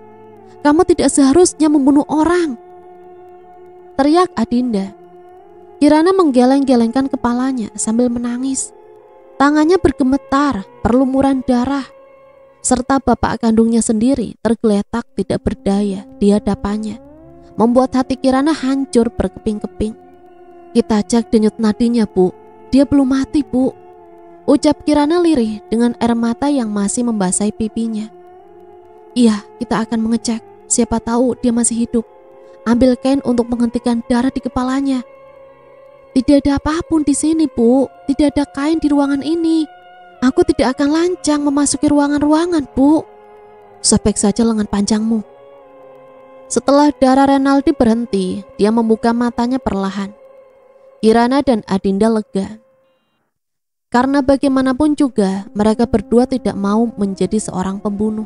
Kamu tidak seharusnya membunuh orang," teriak Adinda. Kirana menggeleng-gelengkan kepalanya sambil menangis. Tangannya bergemetar, berlumuran darah, serta bapak kandungnya sendiri tergeletak tidak berdaya di hadapannya, membuat hati Kirana hancur berkeping-keping. "Kita cek denyut nadinya, Bu. Dia belum mati, Bu," ucap Kirana lirih dengan air mata yang masih membasahi pipinya. "Iya, kita akan mengecek. Siapa tahu dia masih hidup. Ambil kain untuk menghentikan darah di kepalanya." "Tidak ada apapun di sini, Bu. Tidak ada kain di ruangan ini. Aku tidak akan lancang memasuki ruangan-ruangan, Bu." "Sobek saja lengan panjangmu." Setelah darah Renaldi berhenti, dia membuka matanya perlahan. Kirana dan Adinda lega. Karena bagaimanapun juga mereka berdua tidak mau menjadi seorang pembunuh.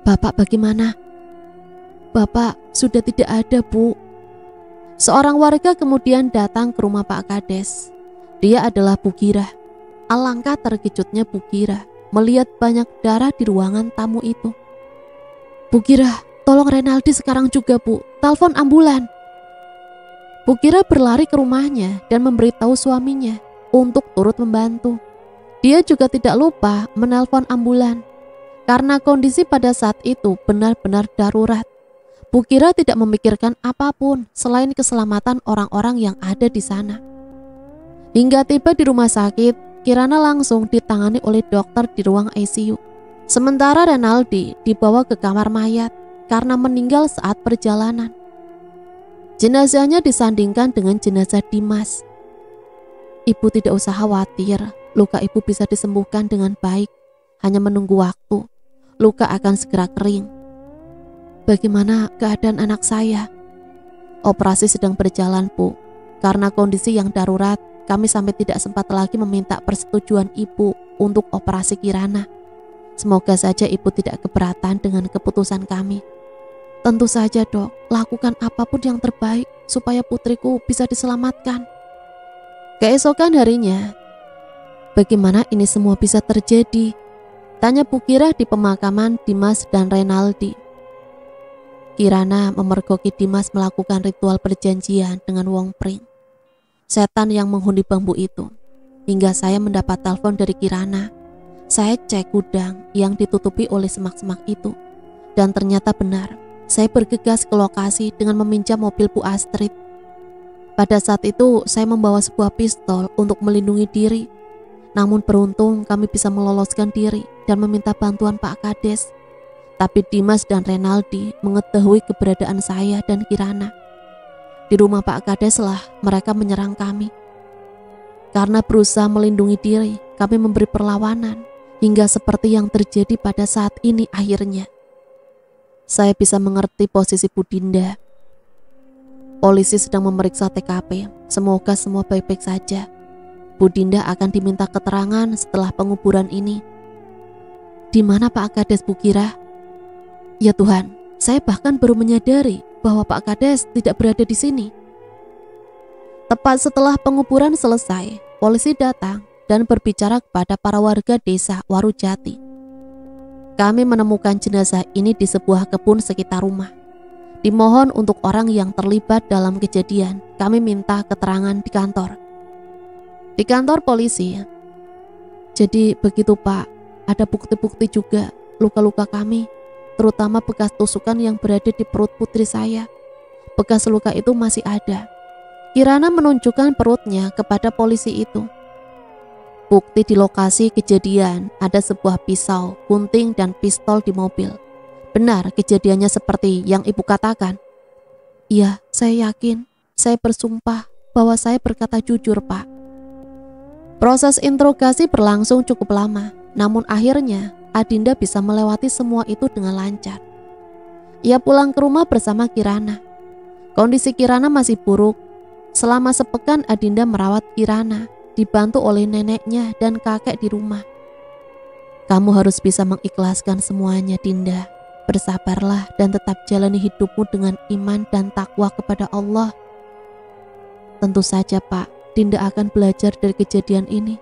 "Bapak bagaimana?" "Bapak sudah tidak ada, Bu." Seorang warga kemudian datang ke rumah Pak Kades. Dia adalah Bu Girah. Alangkah terkejutnya Bu Girah melihat banyak darah di ruangan tamu itu. "Bu Girah, tolong Renaldi sekarang juga, Bu. Telepon ambulan." Bu Girah berlari ke rumahnya dan memberitahu suaminya untuk turut membantu. Dia juga tidak lupa menelpon ambulan. Karena kondisi pada saat itu benar-benar darurat, Bu Girah tidak memikirkan apapun selain keselamatan orang-orang yang ada di sana. Hingga tiba di rumah sakit, Kirana langsung ditangani oleh dokter di ruang ICU. Sementara Renaldi dibawa ke kamar mayat karena meninggal saat perjalanan. Jenazahnya disandingkan dengan jenazah Dimas. "Ibu tidak usah khawatir, luka ibu bisa disembuhkan dengan baik. Hanya menunggu waktu, luka akan segera kering." "Bagaimana keadaan anak saya?" "Operasi sedang berjalan, Bu. Karena kondisi yang darurat, kami sampai tidak sempat lagi meminta persetujuan ibu untuk operasi Kirana. Semoga saja ibu tidak keberatan dengan keputusan kami." "Tentu saja, Dok. Lakukan apapun yang terbaik supaya putriku bisa diselamatkan." Keesokan harinya, "Bagaimana ini semua bisa terjadi?" tanya Bu Girah di pemakaman Dimas dan Renaldi. Kirana memergoki Dimas melakukan ritual perjanjian dengan Wong Pring, setan yang menghuni bambu itu. Hingga saya mendapat telepon dari Kirana. Saya cek gudang yang ditutupi oleh semak-semak itu, dan ternyata benar. Saya bergegas ke lokasi dengan meminjam mobil Bu Astrid. Pada saat itu saya membawa sebuah pistol untuk melindungi diri. Namun beruntung kami bisa meloloskan diri dan meminta bantuan Pak Kades. Tapi Dimas dan Renaldi mengetahui keberadaan saya dan Kirana. Di rumah Pak Kades lah mereka menyerang kami. Karena berusaha melindungi diri, kami memberi perlawanan hingga seperti yang terjadi pada saat ini akhirnya. Saya bisa mengerti posisi Bu Dinda. Polisi sedang memeriksa TKP. Semoga semua baik-baik saja. Bu Dinda akan diminta keterangan setelah penguburan ini." "Di mana Pak Kades, Bu Girah?" "Ya Tuhan, saya bahkan baru menyadari bahwa Pak Kades tidak berada di sini." Tepat setelah penguburan selesai, polisi datang dan berbicara kepada para warga desa Warujati. "Kami menemukan jenazah ini di sebuah kebun sekitar rumah. Dimohon untuk orang yang terlibat dalam kejadian, kami minta keterangan di kantor." Di kantor polisi. "Jadi begitu, Pak. Ada bukti-bukti juga luka-luka kami, terutama bekas tusukan yang berada di perut putri saya. Bekas luka itu masih ada." Kirana menunjukkan perutnya kepada polisi itu. Bukti di lokasi kejadian ada sebuah pisau, gunting, dan pistol di mobil. Benar kejadiannya seperti yang ibu katakan? "Iya, saya yakin. Saya bersumpah bahwa saya berkata jujur, Pak." Proses interogasi berlangsung cukup lama. Namun akhirnya Adinda bisa melewati semua itu dengan lancar. Ia pulang ke rumah bersama Kirana. Kondisi Kirana masih buruk. Selama sepekan Adinda merawat Kirana, dibantu oleh neneknya dan kakek di rumah. Kamu harus bisa mengikhlaskan semuanya, Dinda. Bersabarlah dan tetap jalani hidupmu dengan iman dan takwa kepada Allah. Tentu saja, Pak, Dinda akan belajar dari kejadian ini.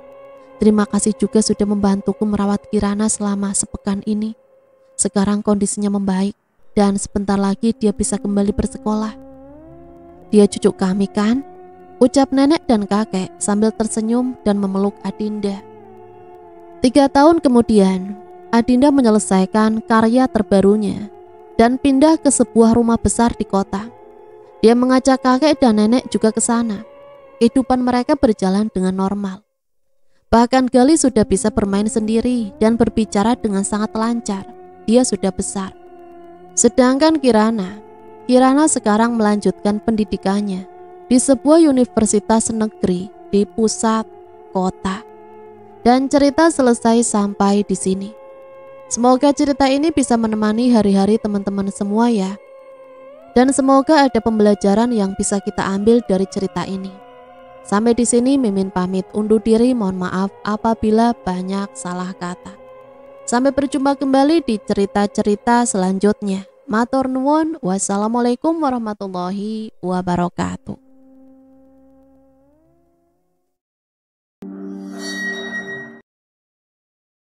Terima kasih juga sudah membantuku merawat Kirana selama sepekan ini. Sekarang kondisinya membaik dan sebentar lagi dia bisa kembali bersekolah. Dia cucu kami kan? Ucap nenek dan kakek sambil tersenyum dan memeluk Adinda. 3 tahun kemudian, Adinda menyelesaikan karya terbarunya dan pindah ke sebuah rumah besar di kota. Dia mengajak kakek dan nenek juga ke sana. Kehidupan mereka berjalan dengan normal. Bahkan Gali sudah bisa bermain sendiri dan berbicara dengan sangat lancar. Dia sudah besar. Sedangkan Kirana sekarang melanjutkan pendidikannya di sebuah universitas negeri di pusat kota. Dan cerita selesai sampai di sini. Semoga cerita ini bisa menemani hari-hari teman-teman semua ya. Dan semoga ada pembelajaran yang bisa kita ambil dari cerita ini. Sampai di sini Mimin pamit undur diri, mohon maaf apabila banyak salah kata. Sampai berjumpa kembali di cerita-cerita selanjutnya. Matur nuwun, wassalamualaikum warahmatullahi wabarakatuh.